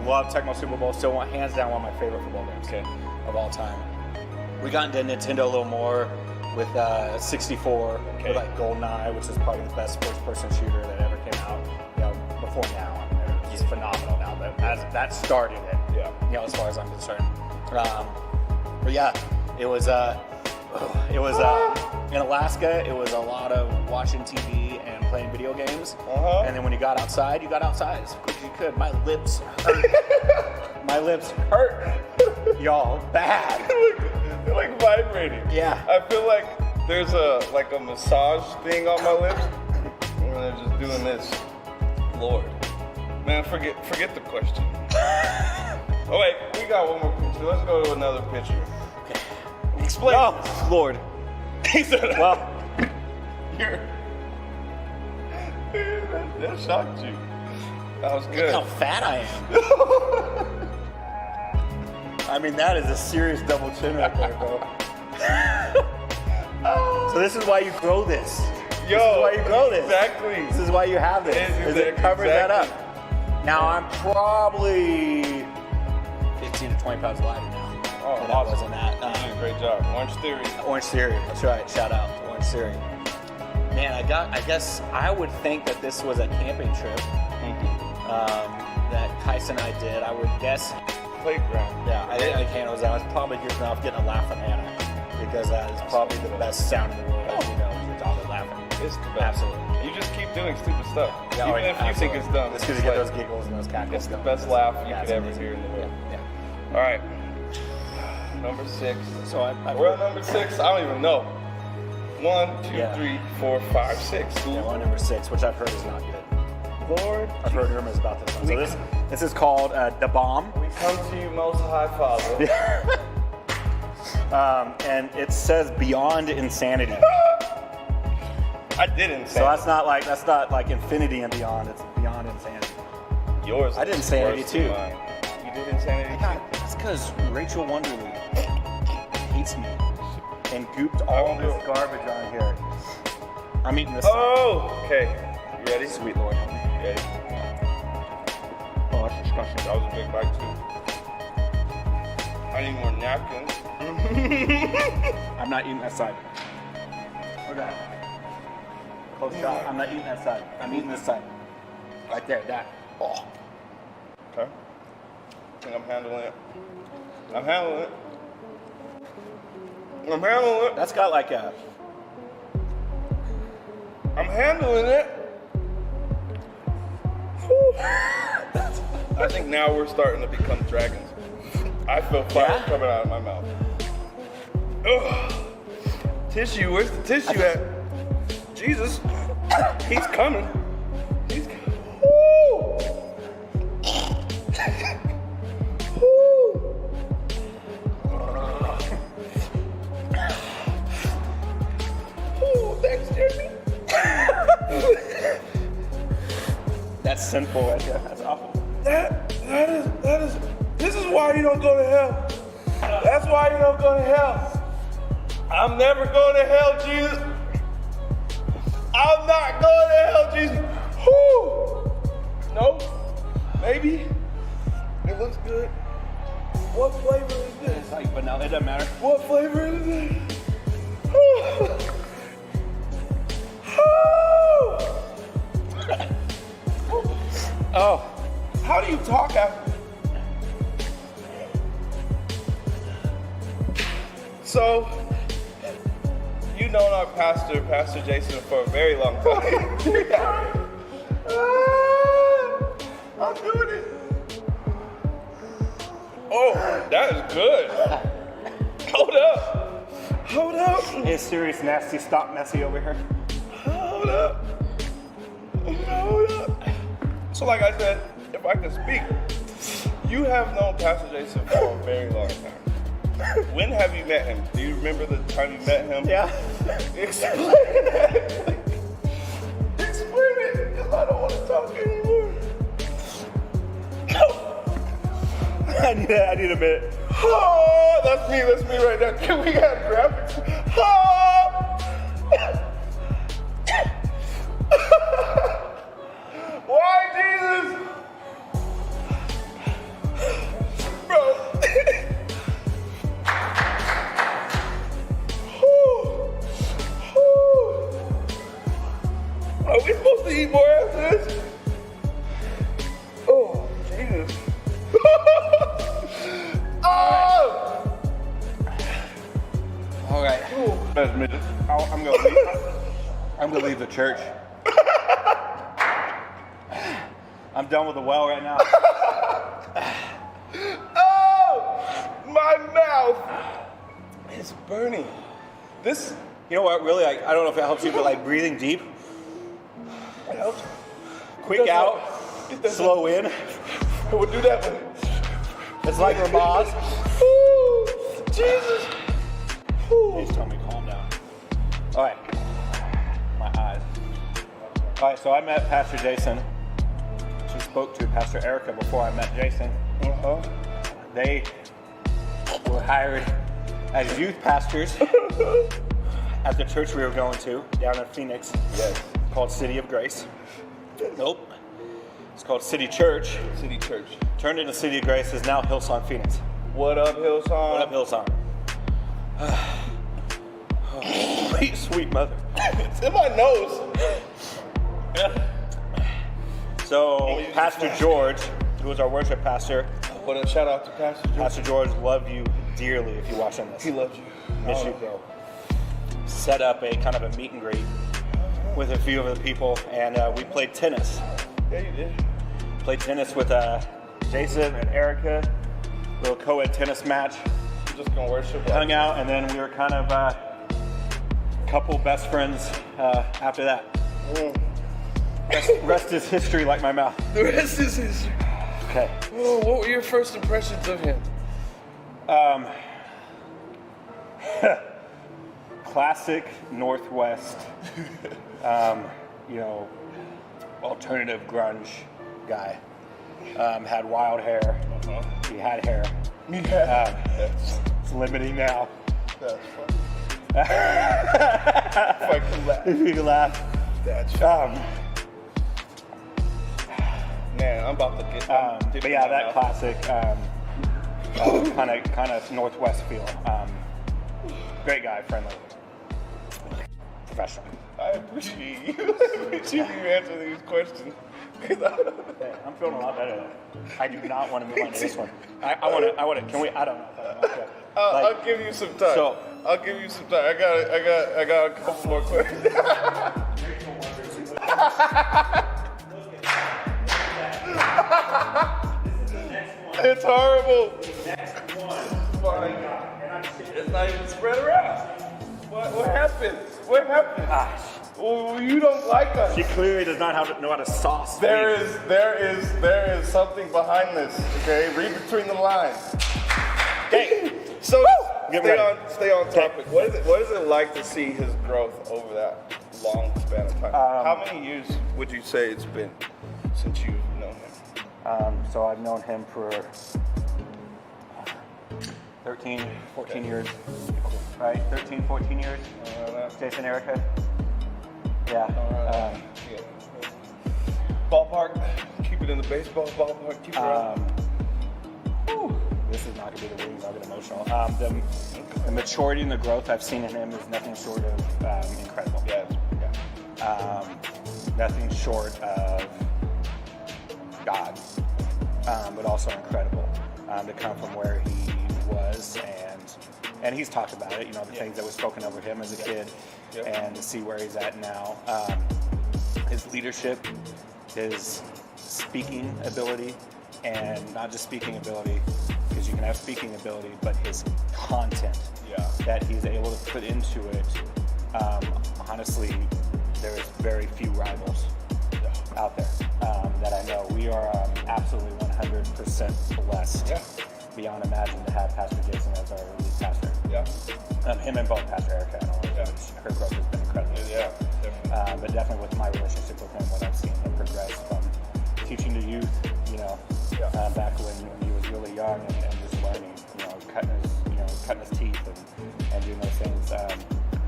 [SPEAKER 2] Love Tecmo Super Bowl. Still want hands down one of my favorite football games of all time. We got into Nintendo a little more with 64, with like GoldenEye, which is probably the best first-person shooter that ever came out. You know, before now, I mean, it's phenomenal now. But as that started it, you know, as far as I'm concerned. But yeah, it was in Alaska. It was a lot of watching TV and playing video games. And then when you got outside as quick as you could. My lips hurt. My lips hurt, y'all, bad.
[SPEAKER 1] They're like vibrating.
[SPEAKER 2] Yeah.
[SPEAKER 1] I feel like there's a massage thing on my lips, and they're just doing this. Lord, man, forget the question. Oh wait, we got one more picture. Let's go to another picture.
[SPEAKER 2] Okay.
[SPEAKER 1] Explain.
[SPEAKER 2] Oh, Lord.
[SPEAKER 1] He said,
[SPEAKER 2] Well,
[SPEAKER 1] you're. That shocked you. That was good.
[SPEAKER 2] look how fat I am. I mean, that is a serious double chin right there, bro. So this is why you grow this. This is why you grow this.
[SPEAKER 1] Exactly.
[SPEAKER 2] This is why you have this. Is it covers that up. Now I'm probably 15 to 20 pounds lighter now.
[SPEAKER 1] Oh,
[SPEAKER 2] than I
[SPEAKER 1] awesome.
[SPEAKER 2] was in that.
[SPEAKER 1] You did a great job. Orange Theory.
[SPEAKER 2] Orange Theory. That's right. Shout out to Orange Theory. Man, I guess I would think that this was a camping trip that Kais and I did. I would guess.
[SPEAKER 1] Playground.
[SPEAKER 2] Yeah, I think Hannah was probably good enough getting a laugh from Hannah because that is probably the best sound in the world, as you know, is your dog laughing.
[SPEAKER 1] It's the best.
[SPEAKER 2] Absolutely.
[SPEAKER 1] You just keep doing stupid stuff.
[SPEAKER 2] Yeah,
[SPEAKER 1] Even if you think it's dumb.
[SPEAKER 2] It's because you get those giggles and those cackles.
[SPEAKER 1] It's the best laugh you
[SPEAKER 2] Yeah,
[SPEAKER 1] could
[SPEAKER 2] it's
[SPEAKER 1] ever
[SPEAKER 2] amazing.
[SPEAKER 1] hear in the world.
[SPEAKER 2] Yeah.
[SPEAKER 1] All right. Number 6.
[SPEAKER 2] So
[SPEAKER 1] We're on number 6. I don't even know. 1, 2,
[SPEAKER 2] Yeah.
[SPEAKER 1] 3, 4, 5, 6.
[SPEAKER 2] Yeah, we're on number 6, which I've heard is not good.
[SPEAKER 1] Lord,
[SPEAKER 2] I've heard rumors about this one. So this is called The Bomb.
[SPEAKER 1] we come to you, Most High Father.
[SPEAKER 2] And it says Beyond Insanity.
[SPEAKER 1] I didn't say
[SPEAKER 2] So that's not like Infinity and Beyond. It's Beyond Insanity.
[SPEAKER 1] yours.
[SPEAKER 2] I did
[SPEAKER 1] is
[SPEAKER 2] Insanity
[SPEAKER 1] worse than
[SPEAKER 2] too.
[SPEAKER 1] mine. You did Insanity too?
[SPEAKER 2] That's because Rachel Wonderly hates me and gooped
[SPEAKER 1] I
[SPEAKER 2] all
[SPEAKER 1] won't do
[SPEAKER 2] this
[SPEAKER 1] it.
[SPEAKER 2] garbage on here. I'm eating this.
[SPEAKER 1] Oh, okay. You ready?
[SPEAKER 2] Sweet Lord. help me.
[SPEAKER 1] Ready?
[SPEAKER 2] Oh, that's disgusting.
[SPEAKER 1] That was a big bite too. I need more napkins.
[SPEAKER 2] I'm not eating that side. Okay. Close shot. I'm not eating that side. I'm eating this side. Right there, that. Oh.
[SPEAKER 1] Okay. I think I'm handling it. I'm handling it. I'm handling it.
[SPEAKER 2] That's got like a.
[SPEAKER 1] I'm handling it. Whew. I think now we're starting to become dragons. I feel fire
[SPEAKER 2] Yeah?
[SPEAKER 1] coming out of my mouth. Ugh. Tissue, where's the tissue at? Jesus, he's coming. He's coming. Woo! Woo! Ooh, thanks, Jeremy.
[SPEAKER 2] That's sinful right there. That's awful.
[SPEAKER 1] That is, this is why you don't go to hell. That's why you don't go to hell. I'm never going to hell, Jesus. I'm not going to hell, Jesus. Whew. No, maybe. It looks good. What flavor is this?
[SPEAKER 2] It's like vanilla. It doesn't matter.
[SPEAKER 1] What flavor is this? Whew. Whew.
[SPEAKER 2] Oh.
[SPEAKER 1] How do you talk after? So, you've known our pastor, Pastor Jason, for a very long time. I'm doing it. Oh, that is good. Hold up. Hold up.
[SPEAKER 2] Hey, serious, nasty, stop messy over here.
[SPEAKER 1] Hold up. Hold up. So like I said, if I can speak, you have known Pastor Jason for a very long time. When have you met him? Do you remember the time you met him?
[SPEAKER 2] Yeah.
[SPEAKER 1] Explain it. Explain it, because I don't want to talk anymore.
[SPEAKER 2] I need a minute.
[SPEAKER 1] Oh, that's me right there. Can we have graphics? Oh. Why, Jesus? Bro. Are we supposed to eat more after this? Oh, Jesus. Oh!
[SPEAKER 2] All right.
[SPEAKER 1] That's midget.
[SPEAKER 2] I'm gonna leave the church. I'm done with the well right now.
[SPEAKER 1] Oh! My mouth is burning. This,
[SPEAKER 2] You know what? Really, I don't know if it helps you, but like breathing deep,
[SPEAKER 1] it helps.
[SPEAKER 2] quick out,
[SPEAKER 1] It doesn't-
[SPEAKER 2] slow in.
[SPEAKER 1] We'll do that one.
[SPEAKER 2] It's like Ramaz.
[SPEAKER 1] Ooh, Jesus.
[SPEAKER 2] Please tell me calm down. All right. My eyes. All right, so I met Pastor Jason. She spoke to Pastor Erica before I met Jason.
[SPEAKER 1] Uh-huh.
[SPEAKER 2] They were hired as youth pastors at the church we were going to down in Phoenix.
[SPEAKER 1] Yes.
[SPEAKER 2] Called City of Grace. Nope. It's called City Church.
[SPEAKER 1] City Church.
[SPEAKER 2] Turned into City of Grace, is now Hillsong Phoenix.
[SPEAKER 1] What up, Hillsong?
[SPEAKER 2] What up, Hillsong? Oh, sweet, sweet mother.
[SPEAKER 1] It's in my nose.
[SPEAKER 2] So, Pastor George, who was our worship pastor,
[SPEAKER 1] What a shout out to Pastor George.
[SPEAKER 2] Pastor George, love you dearly if you're watching this.
[SPEAKER 1] He loves you.
[SPEAKER 2] Miss you, bro. Set up a kind of a meet and greet with a few of the people, and we played tennis.
[SPEAKER 1] Yeah, you did.
[SPEAKER 2] Played tennis with Jason and Erica, little co-ed tennis match.
[SPEAKER 1] I'm just gonna worship.
[SPEAKER 2] Hung out, and then we were kind of a couple best friends after that. Rest is history, like my mouth.
[SPEAKER 1] The rest is history.
[SPEAKER 2] Okay.
[SPEAKER 1] Oh, what were your first impressions of him?
[SPEAKER 2] Classic Northwest, alternative grunge guy. Had wild hair. He had hair.
[SPEAKER 1] Yeah.
[SPEAKER 2] It's limiting now.
[SPEAKER 1] That's funny. If I can laugh.
[SPEAKER 2] If you can laugh.
[SPEAKER 1] That's funny. Man, I'm about to get.
[SPEAKER 2] But yeah, that classic kind of Northwest feel. Great guy, friendly, professional.
[SPEAKER 1] I appreciate you. I appreciate you answering these questions.
[SPEAKER 2] Hey, I'm feeling a lot better. I do not want to move on to this one. I want to. Can we? I don't know. Okay.
[SPEAKER 1] I'll give you some time.
[SPEAKER 2] So-
[SPEAKER 1] I'll give you some time. I got a couple more questions. It's horrible. It's not even spread around. What happened? What happened? Well, you don't like us.
[SPEAKER 2] She clearly does not know how to sauce.
[SPEAKER 1] There is something behind this. Okay, read between the lines.
[SPEAKER 2] Okay.
[SPEAKER 1] So
[SPEAKER 2] Get ready.
[SPEAKER 1] stay on topic. What is it like to see his growth over that long span of time? How many years would you say it's been since you've known him?
[SPEAKER 2] So I've known him for 13, 14 years. Right? 13, 14 years. Jason, Erica. Yeah.
[SPEAKER 1] Yeah. Ballpark. Keep it in the baseball ballpark. Keep it around.
[SPEAKER 2] This is not going to be the wings. I'll get emotional. The maturity and the growth I've seen in him is nothing short of incredible.
[SPEAKER 1] Yeah.
[SPEAKER 2] Nothing short of God, but also incredible to come from where he was and and he's talked about it, the things that were spoken over him as a kid, and to see where he's at now. His leadership, his speaking ability, and not just speaking ability, because you can have speaking ability, but his content that he's able to put into it. Honestly, there's very few rivals out there that I know. We are absolutely 100% blessed beyond imagine to have Pastor Jason as our lead pastor. Him and both Pastor Erica. Her growth has been incredible. Definitely. But definitely with my relationship with him, what I've seen him progress from teaching the youth, back when he was really young and just learning, cutting his teeth and doing those things.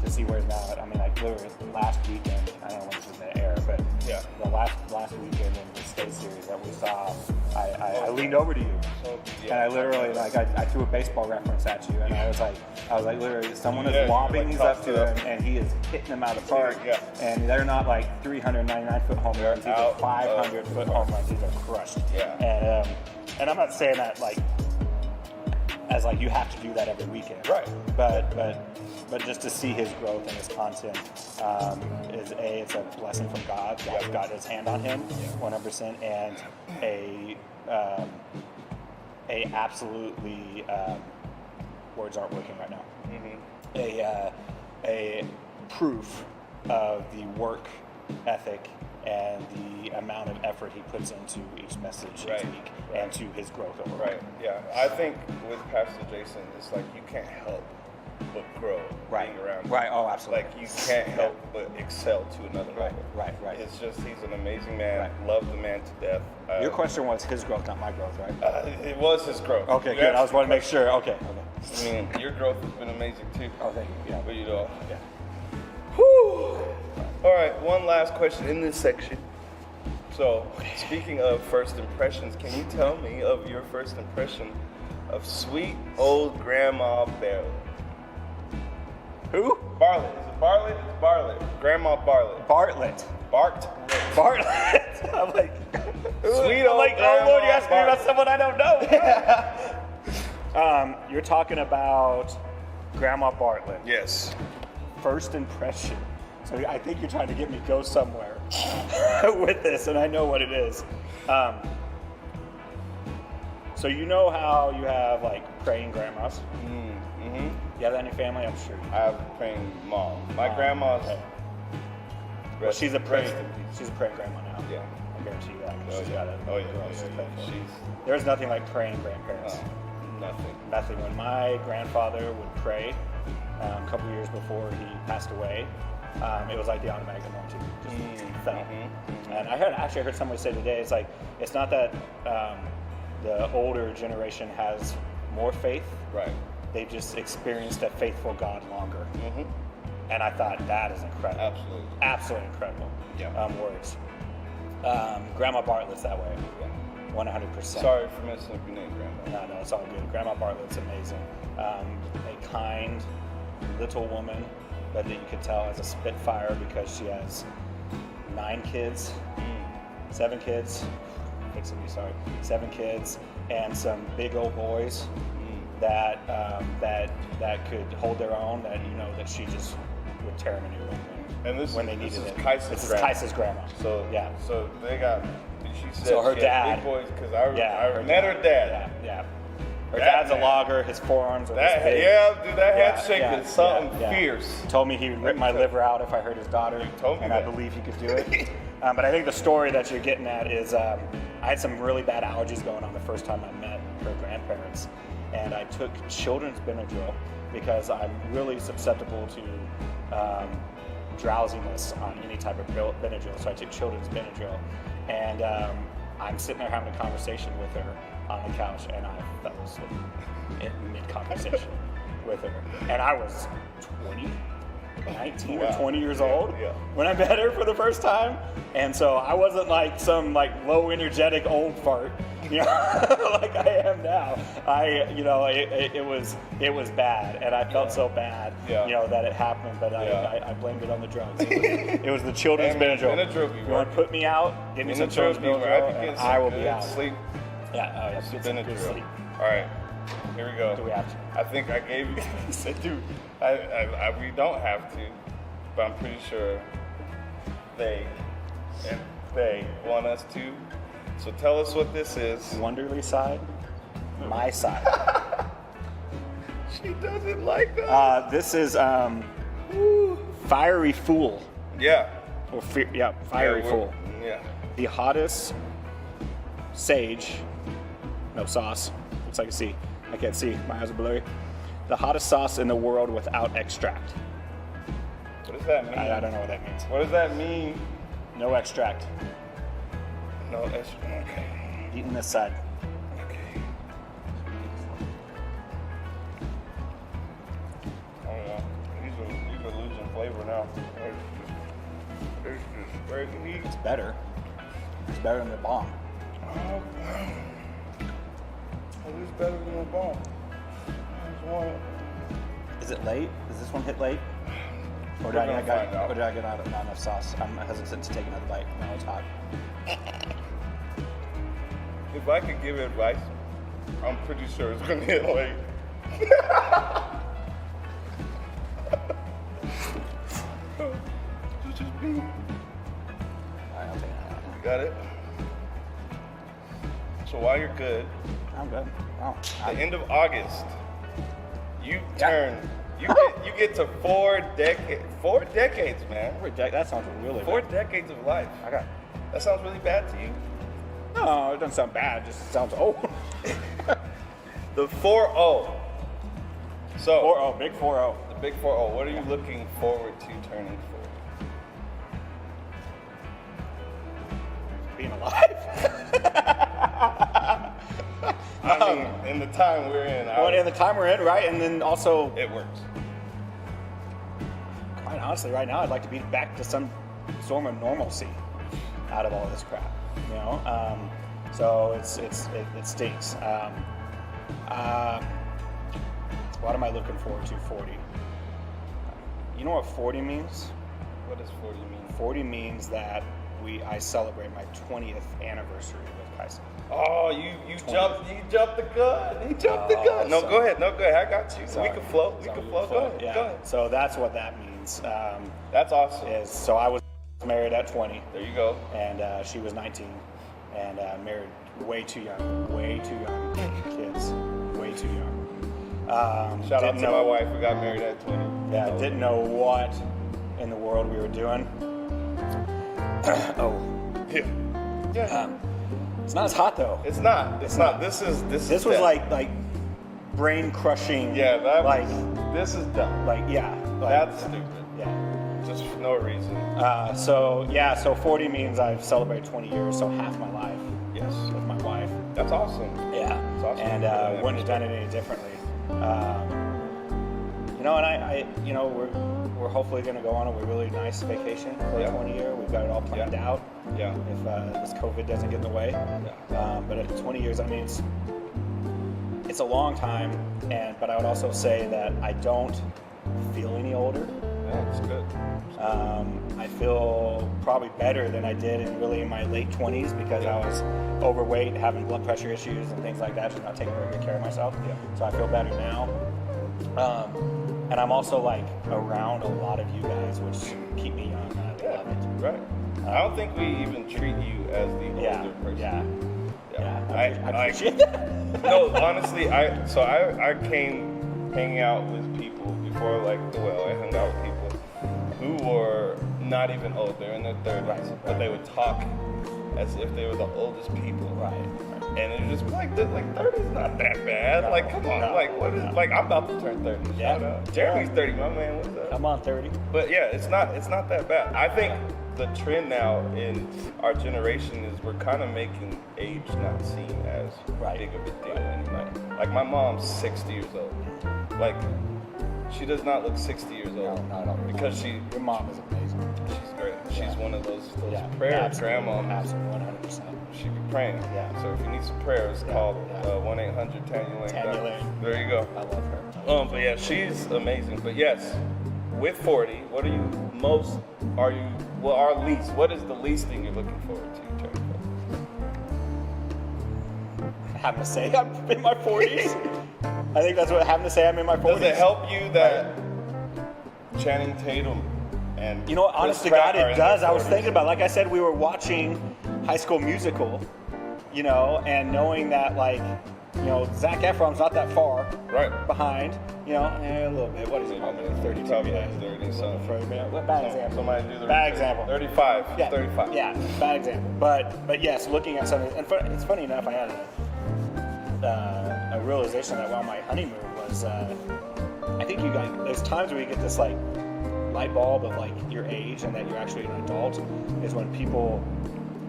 [SPEAKER 2] To see where he's now at. I mean, like literally last weekend, I don't know when this was in the air, but the last weekend in the state series that we saw, I leaned over to you, and I literally I threw a baseball reference at you, and I was like literally someone is lobbing these up to him, and he is hitting them out of the park, and they're not like 399-foot home runs, these are 500-foot home runs, these are crushed, and I'm not saying that as you have to do that every weekend, right? But just to see his growth and his content it's a blessing from God. God's got his hand on him, 100%, and a absolutely words aren't working right now. A proof of the work ethic and the amount of effort he puts into each message each week and to his growth overall.
[SPEAKER 1] Right. Yeah. I think with Pastor Jason, it's like you can't help but grow being around him.
[SPEAKER 2] Right. Oh, absolutely.
[SPEAKER 1] Like you can't help but excel to another level.
[SPEAKER 2] Right.
[SPEAKER 1] It's just he's an amazing man. Love the man to death.
[SPEAKER 2] Your question was his growth, not my growth, right?
[SPEAKER 1] It was his growth.
[SPEAKER 2] Okay, good. I was wanting to make sure. Okay.
[SPEAKER 1] I mean, your growth has been amazing too.
[SPEAKER 2] Oh, thank you. Yeah.
[SPEAKER 1] But Whew. All right, one last question in this section. So, speaking of first impressions, can you tell me of your first impression of sweet old Grandma Bartlett?
[SPEAKER 2] Who?
[SPEAKER 1] Bartlett. Is it Bartlett? It's Bartlett. Grandma Bartlett.
[SPEAKER 2] Bartlett.
[SPEAKER 1] Bartlett.
[SPEAKER 2] I'm like,
[SPEAKER 1] sweet old Grandma
[SPEAKER 2] oh Lord, you asked me about someone I don't know. You're talking about Grandma Bartlett.
[SPEAKER 1] Yes.
[SPEAKER 2] First impression. So I think you're trying to get me to go somewhere with this, and I know what it is. So you know how you have praying grandmas?
[SPEAKER 1] Mm-hmm.
[SPEAKER 2] You have that in your family? I'm sure.
[SPEAKER 1] I have a praying mom. My grandma's.
[SPEAKER 2] Okay. Well, she's a praying grandma now.
[SPEAKER 1] Yeah.
[SPEAKER 2] I guarantee you that. She's got a girl she's praying for. There's nothing like praying grandparents. Nothing. When my grandfather would pray, a couple years before he passed away, it was like the automatic anointing just fell. And I heard someone say today, it's not that the older generation has more faith. Right. They've just experienced a faithful God longer. And I thought that is incredible. Absolutely incredible. Words. Grandma Bartlett's that way. 100%.
[SPEAKER 1] Sorry for messing up your name, Grandma.
[SPEAKER 2] No, it's all good. Grandma Bartlett's amazing. A kind little woman, but that you could tell has a spitfire because she has 9 kids, 7 kids. Fixing me, sorry. 7 kids and some big old boys that could hold their own. That she just would tear them a new one.
[SPEAKER 1] And this
[SPEAKER 2] when
[SPEAKER 1] is,
[SPEAKER 2] they needed it.
[SPEAKER 1] This is Kaisa's grandma.
[SPEAKER 2] So yeah.
[SPEAKER 1] So they got. She said
[SPEAKER 2] so her
[SPEAKER 1] she
[SPEAKER 2] dad.
[SPEAKER 1] Big boys because I met her dad.
[SPEAKER 2] Yeah. Her dad's a logger. His forearms are this big.
[SPEAKER 1] Dude, that handshake is something fierce.
[SPEAKER 2] Told me he would rip my liver out if I hurt his daughter. And I believe he could do it. But I think the story that you're getting at is I had some really bad allergies going on the first time I met her grandparents, and I took children's Benadryl because I'm really susceptible to drowsiness on any type of Benadryl. So I took children's Benadryl, and I'm sitting there having a conversation with her on the couch, and I fell asleep in mid-conversation with her. And I was 19 or 20 years old when I met her for the first time. And so I wasn't like some low energetic old fart, like I am now. It was bad, and I felt so bad, that it happened, but I blamed it on the drugs. It was the children's Benadryl. You want to put me out, give me some children's Benadryl, and I will be out.
[SPEAKER 1] Sleep.
[SPEAKER 2] Yeah,
[SPEAKER 1] Benadryl. All right. Here we go.
[SPEAKER 2] Do we have to?
[SPEAKER 1] I think I gave you. He said, dude, we don't have to, but I'm pretty sure they want us to. So tell us what this is.
[SPEAKER 2] Wonderly side, my side.
[SPEAKER 1] She doesn't like that.
[SPEAKER 2] This is Fiery Fool.
[SPEAKER 1] Yeah.
[SPEAKER 2] Or Fiery Fool.
[SPEAKER 1] Yeah.
[SPEAKER 2] The hottest sage, no sauce. Looks like a C. I can't see. My eyes are blurry. The hottest sauce in the world without extract.
[SPEAKER 1] What does that mean?
[SPEAKER 2] I don't know what that means.
[SPEAKER 1] What does that mean?
[SPEAKER 2] No extract.
[SPEAKER 1] No, that's okay.
[SPEAKER 2] Eating this side.
[SPEAKER 1] Okay. Oh yeah, these are losing flavor now. It's just very neat.
[SPEAKER 2] It's better. It's better than the bomb.
[SPEAKER 1] Oh, it is better than the bomb.
[SPEAKER 2] Is it late? Does this one hit late? Or did I get not enough sauce? I'm hesitant to take another bite. No, it's hot.
[SPEAKER 1] If I could give advice, I'm pretty sure it's gonna hit late. This is me.
[SPEAKER 2] Alright, I'll take it.
[SPEAKER 1] Got it? So while you're good,
[SPEAKER 2] I'm good. Oh,
[SPEAKER 1] the end of August, you turn, you get to 4 decades, man.
[SPEAKER 2] that sounds really
[SPEAKER 1] 4
[SPEAKER 2] bad.
[SPEAKER 1] decades of life.
[SPEAKER 2] Okay.
[SPEAKER 1] That sounds really bad to you?
[SPEAKER 2] No, it doesn't sound bad. It just sounds old.
[SPEAKER 1] The 4-0. So,
[SPEAKER 2] 4-0, big 4-0.
[SPEAKER 1] the big 4-0. What are you looking forward to turning 40?
[SPEAKER 2] Being alive.
[SPEAKER 1] I mean, in the time we're in,
[SPEAKER 2] Well, in the time we're in, right? And then also,
[SPEAKER 1] it works.
[SPEAKER 2] quite honestly, right now, I'd like to be back to some form of normalcy out of all this crap. You know, so it stinks. What am I looking forward to? 40. You know what 40 means?
[SPEAKER 1] What does 40 mean?
[SPEAKER 2] 40 means that I celebrate my 20th anniversary with Kyson.
[SPEAKER 1] Oh, you jumped the gun. He jumped the gun. No,
[SPEAKER 2] sorry.
[SPEAKER 1] go ahead. I got you.
[SPEAKER 2] Sorry.
[SPEAKER 1] We can flow.
[SPEAKER 2] Sorry,
[SPEAKER 1] Go ahead.
[SPEAKER 2] Yeah.
[SPEAKER 1] Go ahead.
[SPEAKER 2] So that's what that means.
[SPEAKER 1] That's awesome.
[SPEAKER 2] So I was married at 20.
[SPEAKER 1] There you go.
[SPEAKER 2] And she was 19, and married way too young, kids, way too young.
[SPEAKER 1] Shout out to my wife who got married at 20.
[SPEAKER 2] Yeah, didn't know what in the world we were doing.
[SPEAKER 1] Yeah.
[SPEAKER 2] It's not as hot though.
[SPEAKER 1] It's not. This is
[SPEAKER 2] This was
[SPEAKER 1] death.
[SPEAKER 2] like brain crushing.
[SPEAKER 1] Yeah, this is dumb. That's stupid.
[SPEAKER 2] Yeah.
[SPEAKER 1] Just for no reason.
[SPEAKER 2] So 40 means I've celebrated 20 years, so half my life.
[SPEAKER 1] Yes.
[SPEAKER 2] With my wife.
[SPEAKER 1] That's awesome.
[SPEAKER 2] Yeah.
[SPEAKER 1] That's awesome.
[SPEAKER 2] And wouldn't have done it any differently. And we're hopefully going to go on a really nice vacation for a 20 year. We've got it all planned out.
[SPEAKER 1] Yeah.
[SPEAKER 2] If this COVID doesn't get in the way.
[SPEAKER 1] Yeah.
[SPEAKER 2] But at 20 years, I mean, it's a long time. But I would also say that I don't feel any older.
[SPEAKER 1] Yeah, that's good.
[SPEAKER 2] I feel probably better than I did in my late 20s because I was overweight, having blood pressure issues and things like that, just not taking very good care of myself.
[SPEAKER 1] Yeah.
[SPEAKER 2] So I feel better now. And I'm also around a lot of you guys, which keep me young. And I love it.
[SPEAKER 1] Right. I don't think we even treat you as the older person.
[SPEAKER 2] Yeah.
[SPEAKER 1] I
[SPEAKER 2] appreciate that.
[SPEAKER 1] No, honestly, I came hanging out with people before, I hung out with people who were not even old. They're in their 30s, but they would talk as if they were the oldest people.
[SPEAKER 2] Right.
[SPEAKER 1] And it was just 30's not that bad. Come on. I'm about to turn 30.
[SPEAKER 2] Yeah.
[SPEAKER 1] Shout out. Jeremy's 30, my man. What's up?
[SPEAKER 2] I'm on 30.
[SPEAKER 1] But yeah, it's not that bad. I think the trend now in our generation is we're kind of making age not seem as big of a deal anymore. My mom's 60 years old. She does not look 60 years old.
[SPEAKER 2] No, no.
[SPEAKER 1] Because
[SPEAKER 2] Your mom is amazing.
[SPEAKER 1] she's great. She's one of those prayer
[SPEAKER 2] absolutely,
[SPEAKER 1] grandmas.
[SPEAKER 2] Absolutely, 100%.
[SPEAKER 1] She be praying.
[SPEAKER 2] Yeah.
[SPEAKER 1] So if you need some prayers, call 1-800-TANULANE.
[SPEAKER 2] Tanya Lane.
[SPEAKER 1] There you go.
[SPEAKER 2] I love her.
[SPEAKER 1] But yeah, she's amazing. But yes, with 40, what is the least thing you're looking forward to turning 40?
[SPEAKER 2] I have to say, I'm in my 40s. I think that's what having to say I'm in my 40s.
[SPEAKER 1] Does it help you that Channing Tatum and
[SPEAKER 2] You know what?
[SPEAKER 1] Chris
[SPEAKER 2] Honest to
[SPEAKER 1] Pratt
[SPEAKER 2] God,
[SPEAKER 1] are
[SPEAKER 2] it
[SPEAKER 1] in
[SPEAKER 2] does.
[SPEAKER 1] their
[SPEAKER 2] I was
[SPEAKER 1] 40s?
[SPEAKER 2] thinking about, like I said, we were watching High School Musical, you know, and knowing that, like, you know, Zac Efron's not that far
[SPEAKER 1] Right.
[SPEAKER 2] behind, you know, a little bit. What is he? Probably 32.
[SPEAKER 1] Probably
[SPEAKER 2] yeah.
[SPEAKER 1] 30 something.
[SPEAKER 2] What bad example?
[SPEAKER 1] Somebody do the
[SPEAKER 2] Bad
[SPEAKER 1] research.
[SPEAKER 2] example.
[SPEAKER 1] 35.
[SPEAKER 2] Yeah,
[SPEAKER 1] 35.
[SPEAKER 2] Yeah, bad example. But yes, looking at something, and it's funny enough, I had a realization that while my honeymoon was, I think you guys, there's times where you get this like light bulb of like your age and that you're actually an adult, is when people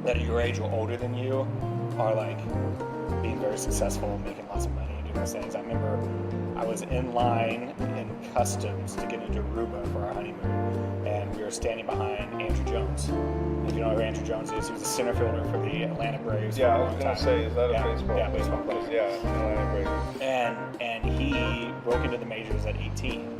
[SPEAKER 2] that are your age or older than you are like being very successful, making lots of money and doing those things. I remember I was in line in customs to get into Aruba for our honeymoon, and we were standing behind Andrew Jones. If you know who Andrew Jones is, he was a center fielder for the Atlanta Braves.
[SPEAKER 1] Yeah, I
[SPEAKER 2] for a
[SPEAKER 1] was
[SPEAKER 2] long
[SPEAKER 1] gonna
[SPEAKER 2] time.
[SPEAKER 1] say, is that a
[SPEAKER 2] Yeah,
[SPEAKER 1] baseball?
[SPEAKER 2] Yeah, baseball player.
[SPEAKER 1] Yeah, Atlanta Braves.
[SPEAKER 2] And he broke into the majors at 18.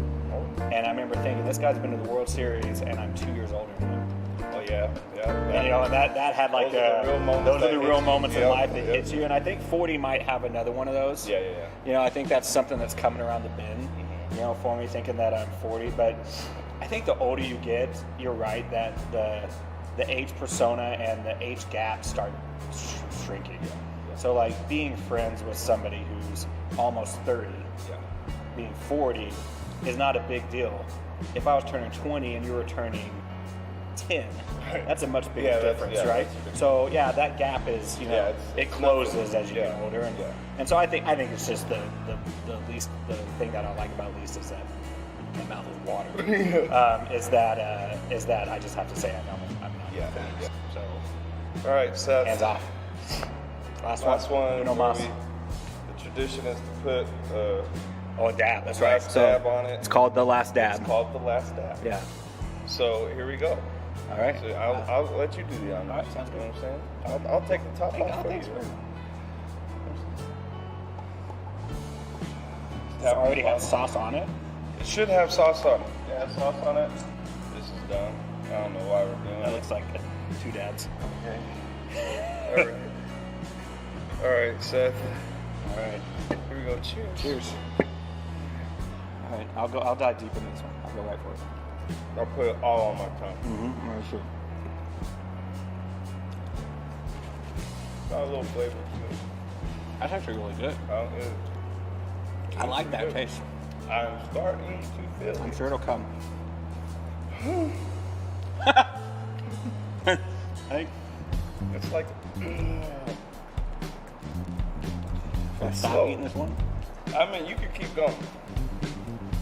[SPEAKER 2] And I remember thinking, this guy's been to the World Series, and I'm 2 years older than him.
[SPEAKER 1] Oh yeah, yeah.
[SPEAKER 2] And, you know, and that had like
[SPEAKER 1] Those are the real moments
[SPEAKER 2] those are
[SPEAKER 1] that
[SPEAKER 2] the
[SPEAKER 1] hit
[SPEAKER 2] real
[SPEAKER 1] you.
[SPEAKER 2] moments in
[SPEAKER 1] Yep,
[SPEAKER 2] life that
[SPEAKER 1] yep.
[SPEAKER 2] hits you. And I think 40 might have another one of those.
[SPEAKER 1] Yeah.
[SPEAKER 2] You know, I think that's something that's coming around the bend, you know, for me, thinking that I'm 40. But I think the older you get, you're right, that the age persona and the age gap start shrinking. So, like, being friends with somebody who's almost 30,
[SPEAKER 1] Yeah.
[SPEAKER 2] being 40 is not a big deal. If I was turning 20 and you were turning 10,
[SPEAKER 1] Right.
[SPEAKER 2] that's a much bigger
[SPEAKER 1] Yeah, that's-
[SPEAKER 2] difference,
[SPEAKER 1] yeah,
[SPEAKER 2] right?
[SPEAKER 1] that's a big
[SPEAKER 2] So yeah, that gap is, you know,
[SPEAKER 1] Yeah,
[SPEAKER 2] it
[SPEAKER 1] it's
[SPEAKER 2] closes
[SPEAKER 1] nothing.
[SPEAKER 2] as you get
[SPEAKER 1] Yeah,
[SPEAKER 2] older, and
[SPEAKER 1] yeah.
[SPEAKER 2] and so I think it's just the thing that I like about least is that my mouth is water. Is that I just have to say I'm not
[SPEAKER 1] Yeah,
[SPEAKER 2] finished.
[SPEAKER 1] yeah.
[SPEAKER 2] So
[SPEAKER 1] All right, Seth.
[SPEAKER 2] hands off. Last one.
[SPEAKER 1] where
[SPEAKER 2] No mas.
[SPEAKER 1] the tradition is to put
[SPEAKER 2] Oh, a dab. That's right.
[SPEAKER 1] last dab on it.
[SPEAKER 2] It's called the last dab.
[SPEAKER 1] It's called the last dab.
[SPEAKER 2] Yeah.
[SPEAKER 1] So here we go.
[SPEAKER 2] All right.
[SPEAKER 1] So I'll let you do the honors.
[SPEAKER 2] All right, sounds
[SPEAKER 1] You know
[SPEAKER 2] good.
[SPEAKER 1] what I'm saying? I'll take the top off for you.
[SPEAKER 2] Thanks, man. It
[SPEAKER 1] Tap
[SPEAKER 2] already
[SPEAKER 1] the
[SPEAKER 2] has
[SPEAKER 1] bottom.
[SPEAKER 2] sauce on it.
[SPEAKER 1] It should have sauce on it. Yeah, it has sauce on it. This is done. I don't know why we're doing
[SPEAKER 2] That
[SPEAKER 1] it.
[SPEAKER 2] looks like two dads.
[SPEAKER 1] Okay. All right. All right, Seth.
[SPEAKER 2] All right.
[SPEAKER 1] Here we go. Cheers.
[SPEAKER 2] Cheers. All right. I'll dive deep into this one. I'll go right for it.
[SPEAKER 1] I'll put it all on my tongue.
[SPEAKER 2] Mm-hmm. All right, sure.
[SPEAKER 1] Got a little flavor to it.
[SPEAKER 2] That's actually really good. I like that
[SPEAKER 1] good.
[SPEAKER 2] taste.
[SPEAKER 1] I'm starting to feel
[SPEAKER 2] I'm
[SPEAKER 1] it.
[SPEAKER 2] sure it'll come. I think
[SPEAKER 1] It's like
[SPEAKER 2] should I
[SPEAKER 1] It's
[SPEAKER 2] stop
[SPEAKER 1] slow.
[SPEAKER 2] eating this one.
[SPEAKER 1] I mean, you could keep going.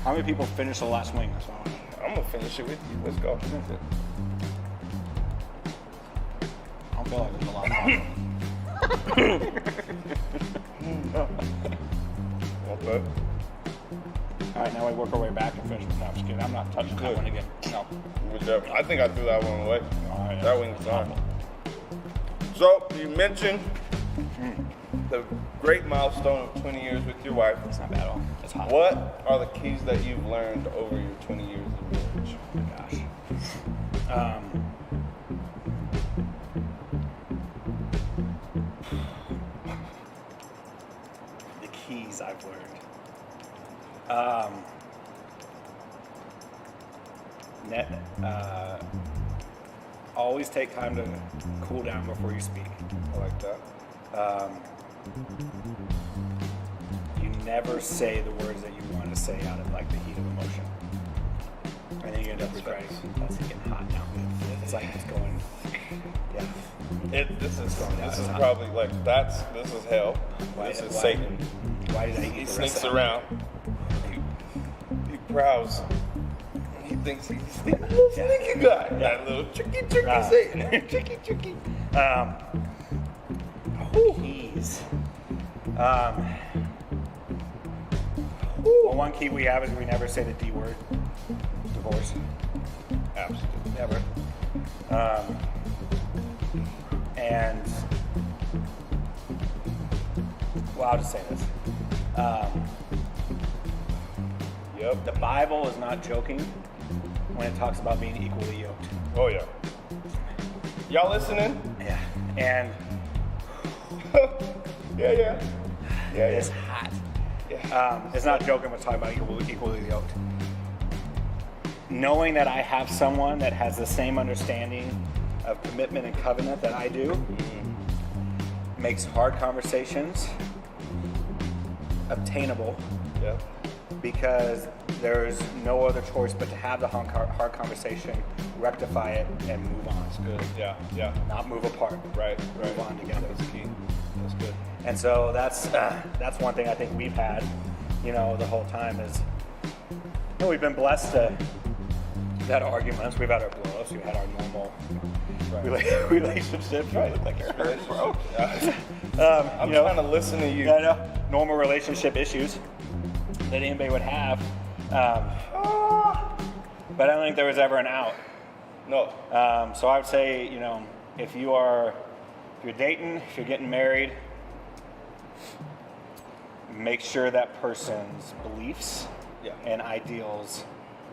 [SPEAKER 2] How many people finish the last wing? That's what I want.
[SPEAKER 1] I'm gonna finish it with you. Let's go.
[SPEAKER 2] I don't feel like there's a lot of
[SPEAKER 1] Okay.
[SPEAKER 2] All right, now we work our way back and finish. No, I'm just kidding. I'm not touching that
[SPEAKER 1] Good.
[SPEAKER 2] one again. No.
[SPEAKER 1] Good job. I think I threw that one away.
[SPEAKER 2] All right,
[SPEAKER 1] That wing's gone. So you mentioned the great milestone of 20 years with your wife.
[SPEAKER 2] It's not bad at all. It's hot.
[SPEAKER 1] What are the keys that you've learned over your 20 years of marriage?
[SPEAKER 2] Gosh. The keys I've learned. Always take time to cool down before you speak.
[SPEAKER 1] I like that.
[SPEAKER 2] You never say the words that you want to say out of like the heat of emotion. And then you end up regretting. That's getting hot now. It's like it's going. Yeah.
[SPEAKER 1] This is
[SPEAKER 2] It's hot.
[SPEAKER 1] probably like this is hell. This is Satan.
[SPEAKER 2] Why did I eat
[SPEAKER 1] He
[SPEAKER 2] the rest
[SPEAKER 1] sneaks
[SPEAKER 2] of that?
[SPEAKER 1] around. He prowls. He thinks he's the little sneaky guy. That little tricky Satan. tricky.
[SPEAKER 2] Keys. Well, one key we have is we never say the D word. Divorce.
[SPEAKER 1] Absolutely.
[SPEAKER 2] Never. And well, I'll just say this.
[SPEAKER 1] Yep.
[SPEAKER 2] The Bible is not joking when it talks about being equally yoked.
[SPEAKER 1] Oh yeah. Y'all listening?
[SPEAKER 2] Yeah. And
[SPEAKER 1] Yeah.
[SPEAKER 2] it's hot. It's not a joke. I'm talking about equally yoked. Knowing that I have someone that has the same understanding of commitment and covenant that I do makes hard conversations obtainable.
[SPEAKER 3] Yeah.
[SPEAKER 2] Because there's no other choice but to have the hard conversation, rectify it, and move on.
[SPEAKER 3] That's good. Yeah.
[SPEAKER 2] Not move apart.
[SPEAKER 3] Right.
[SPEAKER 2] Move on together.
[SPEAKER 3] That's key. That's good.
[SPEAKER 2] And so that's one thing I think we've had, the whole time is, we've been blessed to. We've had arguments, we've had our blow-ups, we've had our normal relationships. Right, look like you're hurt, bro.
[SPEAKER 3] I'm trying to listen to you.
[SPEAKER 2] Yeah, I know. Normal relationship issues that anybody would have. But I don't think there was ever an out.
[SPEAKER 3] No.
[SPEAKER 2] So I would say, if you're dating, if you're getting married, make sure that person's beliefs and ideals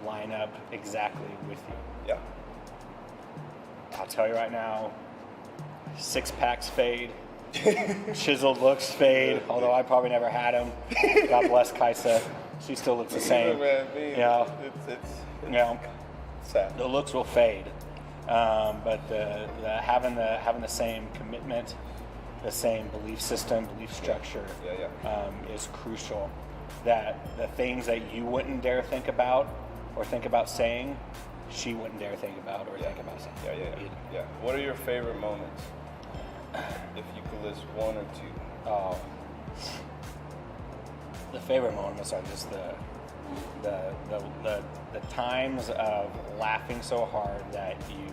[SPEAKER 2] line up exactly with you.
[SPEAKER 3] Yeah.
[SPEAKER 2] I'll tell you right now, 6-packs fade, chiseled looks fade, although I probably never had them. God bless Kaisa. She still looks the same.
[SPEAKER 3] It's sad.
[SPEAKER 2] The looks will fade. But having the same commitment, the same belief system, belief structure is crucial. That the things that you wouldn't dare think about or think about saying, she wouldn't dare think about or think about saying.
[SPEAKER 3] Yeah. What are your favorite moments? If you could list one or two.
[SPEAKER 2] Oh, the favorite moments are just the times of laughing so hard that you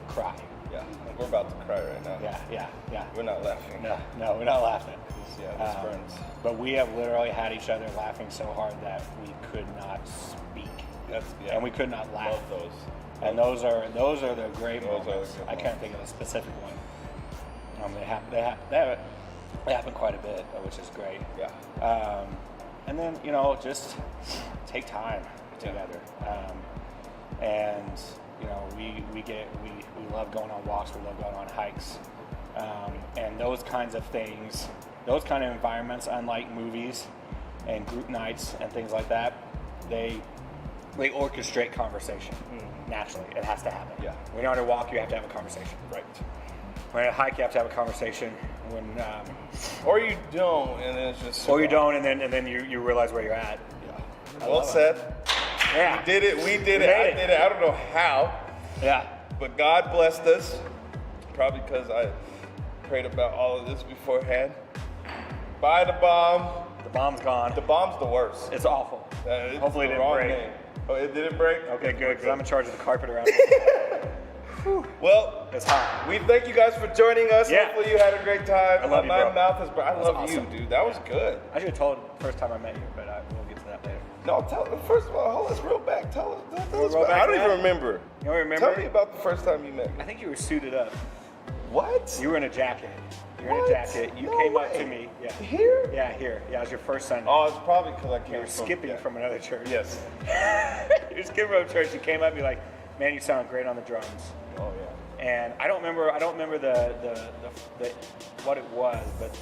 [SPEAKER 2] cry.
[SPEAKER 3] Yeah, we're about to cry right now.
[SPEAKER 2] Yeah.
[SPEAKER 3] We're not laughing.
[SPEAKER 2] No, we're not laughing.
[SPEAKER 3] This burns.
[SPEAKER 2] But we have literally had each other laughing so hard that we could not speak. And we could not laugh.
[SPEAKER 3] Love those.
[SPEAKER 2] And those are the great
[SPEAKER 3] Those are the
[SPEAKER 2] moments.
[SPEAKER 3] good
[SPEAKER 2] I can't think of a specific one. They happen quite a bit, which is great.
[SPEAKER 3] Yeah.
[SPEAKER 2] And then just take time together. And we love going on walks. We love going on hikes. And those kinds of things, those kind of environments, unlike movies and group nights and things like that, they orchestrate conversation naturally. It has to happen.
[SPEAKER 3] Yeah.
[SPEAKER 2] When you're on a walk, you have to have a conversation.
[SPEAKER 3] Right.
[SPEAKER 2] When you're on a hike, you have to have a conversation.
[SPEAKER 3] Or you don't, and then it's just.
[SPEAKER 2] Or you don't, and then you realize where you're at.
[SPEAKER 3] Yeah. Well said.
[SPEAKER 2] Yeah.
[SPEAKER 3] We did it. I did it. I don't know how.
[SPEAKER 2] Yeah.
[SPEAKER 3] But God blessed us. Probably because I prayed about all of this beforehand. Buy the bomb.
[SPEAKER 2] The bomb's gone.
[SPEAKER 3] The bomb's the worst.
[SPEAKER 2] It's awful. Hopefully it didn't break.
[SPEAKER 3] Name. Oh, it didn't break?
[SPEAKER 2] Okay, good, because I'm in charge of the carpet around here.
[SPEAKER 3] Well,
[SPEAKER 2] It's hot.
[SPEAKER 3] we thank you guys for joining us.
[SPEAKER 2] Yeah.
[SPEAKER 3] Hopefully you had a great time.
[SPEAKER 2] I love you,
[SPEAKER 3] My
[SPEAKER 2] bro.
[SPEAKER 3] mouth is. I love
[SPEAKER 2] awesome.
[SPEAKER 3] you, dude. That was good.
[SPEAKER 2] I should have told the first time I met you, but we'll get to that later.
[SPEAKER 3] No, first of all, let's roll back. Tell us.
[SPEAKER 2] roll back
[SPEAKER 3] I don't
[SPEAKER 2] now?
[SPEAKER 3] even remember.
[SPEAKER 2] You don't remember?
[SPEAKER 3] Tell me about the first time you met me.
[SPEAKER 2] I think you were suited up.
[SPEAKER 3] What?
[SPEAKER 2] You were in a jacket. You were in
[SPEAKER 3] What?
[SPEAKER 2] a jacket. You
[SPEAKER 3] No
[SPEAKER 2] came up
[SPEAKER 3] way.
[SPEAKER 2] to me. Yeah.
[SPEAKER 3] Here?
[SPEAKER 2] Yeah, here. Yeah, it was your first Sunday.
[SPEAKER 3] Oh, it's probably because I
[SPEAKER 2] you
[SPEAKER 3] came
[SPEAKER 2] were skipping from another church.
[SPEAKER 3] Yes.
[SPEAKER 2] You were skipping from church. You came up and you're like, man, you sound great on the drums.
[SPEAKER 3] Oh yeah.
[SPEAKER 2] And I don't remember the what it was, but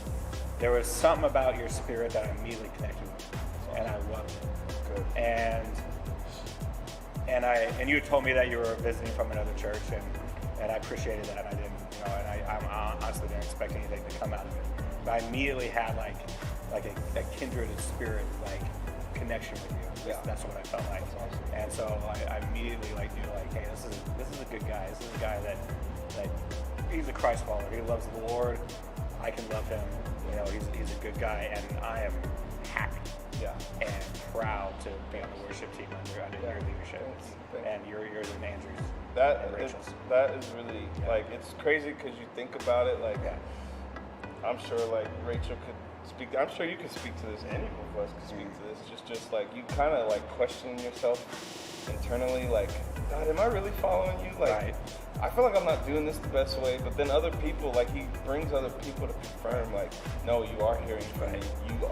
[SPEAKER 2] there was something about your spirit that I immediately connected with, and I loved it.
[SPEAKER 3] Good.
[SPEAKER 2] And you had told me that you were visiting from another church, and I appreciated that. I didn't, and I honestly didn't expect anything to come out of it. But I immediately had like a kindred spirit connection with you.
[SPEAKER 3] Yeah.
[SPEAKER 2] That's what I felt like. And so I immediately knew hey, this is a good guy. This is a guy that he's a Christ follower. He loves the Lord. I can love him. He's a good guy, and I am happy and proud to be on the worship team under your leadership.
[SPEAKER 3] Thank you.
[SPEAKER 2] And yours and Andrew's.
[SPEAKER 3] That
[SPEAKER 2] and
[SPEAKER 3] is
[SPEAKER 2] Rachel's.
[SPEAKER 3] really it's crazy because you think about it I'm sure Rachel could speak. I'm sure you could speak to this. Any of us could speak to this. Just you kind of question yourself internally. God, am I really following you?
[SPEAKER 2] Right.
[SPEAKER 3] I feel like I'm not doing this the best way. But then other people, he brings other people to confirm. No, you are hearing from me. You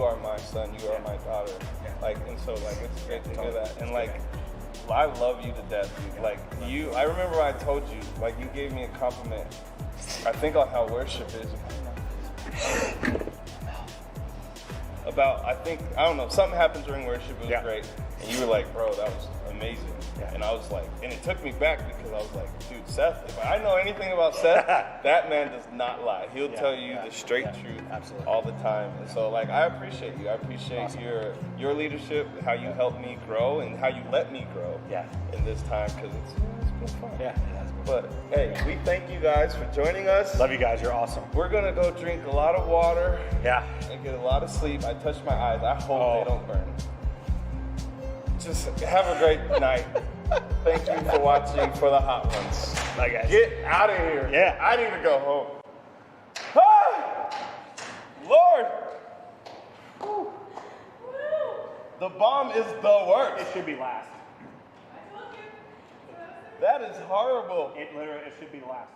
[SPEAKER 3] are my son. You are my daughter.
[SPEAKER 2] Yeah.
[SPEAKER 3] And so it's great to hear that. And I love you to death, dude. I remember when I told you, you gave me a compliment. I think on how worship is. about, I don't know, something happened during worship. It was
[SPEAKER 2] Yeah.
[SPEAKER 3] great. And you were like, bro, that was amazing.
[SPEAKER 2] Yeah.
[SPEAKER 3] And I was like, and it took me back because I was like, dude, Seth, if I know anything about Seth, that man does not lie. He'll
[SPEAKER 2] Yeah,
[SPEAKER 3] tell you
[SPEAKER 2] yeah,
[SPEAKER 3] the straight
[SPEAKER 2] yeah,
[SPEAKER 3] truth
[SPEAKER 2] absolutely.
[SPEAKER 3] all the time. And so, like, I appreciate you. I appreciate
[SPEAKER 2] Awesome.
[SPEAKER 3] your leadership, how you helped me grow, and how you let me grow
[SPEAKER 2] Yeah.
[SPEAKER 3] in this time, because it's been fun.
[SPEAKER 2] Yeah.
[SPEAKER 3] But, hey, we thank you guys for joining us.
[SPEAKER 2] Love you guys. You're awesome.
[SPEAKER 3] We're going to go drink a lot of water
[SPEAKER 2] Yeah.
[SPEAKER 3] and get a lot of sleep. I touched my eyes. I hope
[SPEAKER 2] Oh.
[SPEAKER 3] they don't burn. Just have a great night. Thank you for watching For the Hot Ones.
[SPEAKER 2] Bye, guys.
[SPEAKER 3] Get out of here.
[SPEAKER 2] Yeah.
[SPEAKER 3] I need to go home. Ah! Lord. Whew. The bomb is the worst.
[SPEAKER 2] It should be last.
[SPEAKER 3] That is horrible.
[SPEAKER 2] It should be last.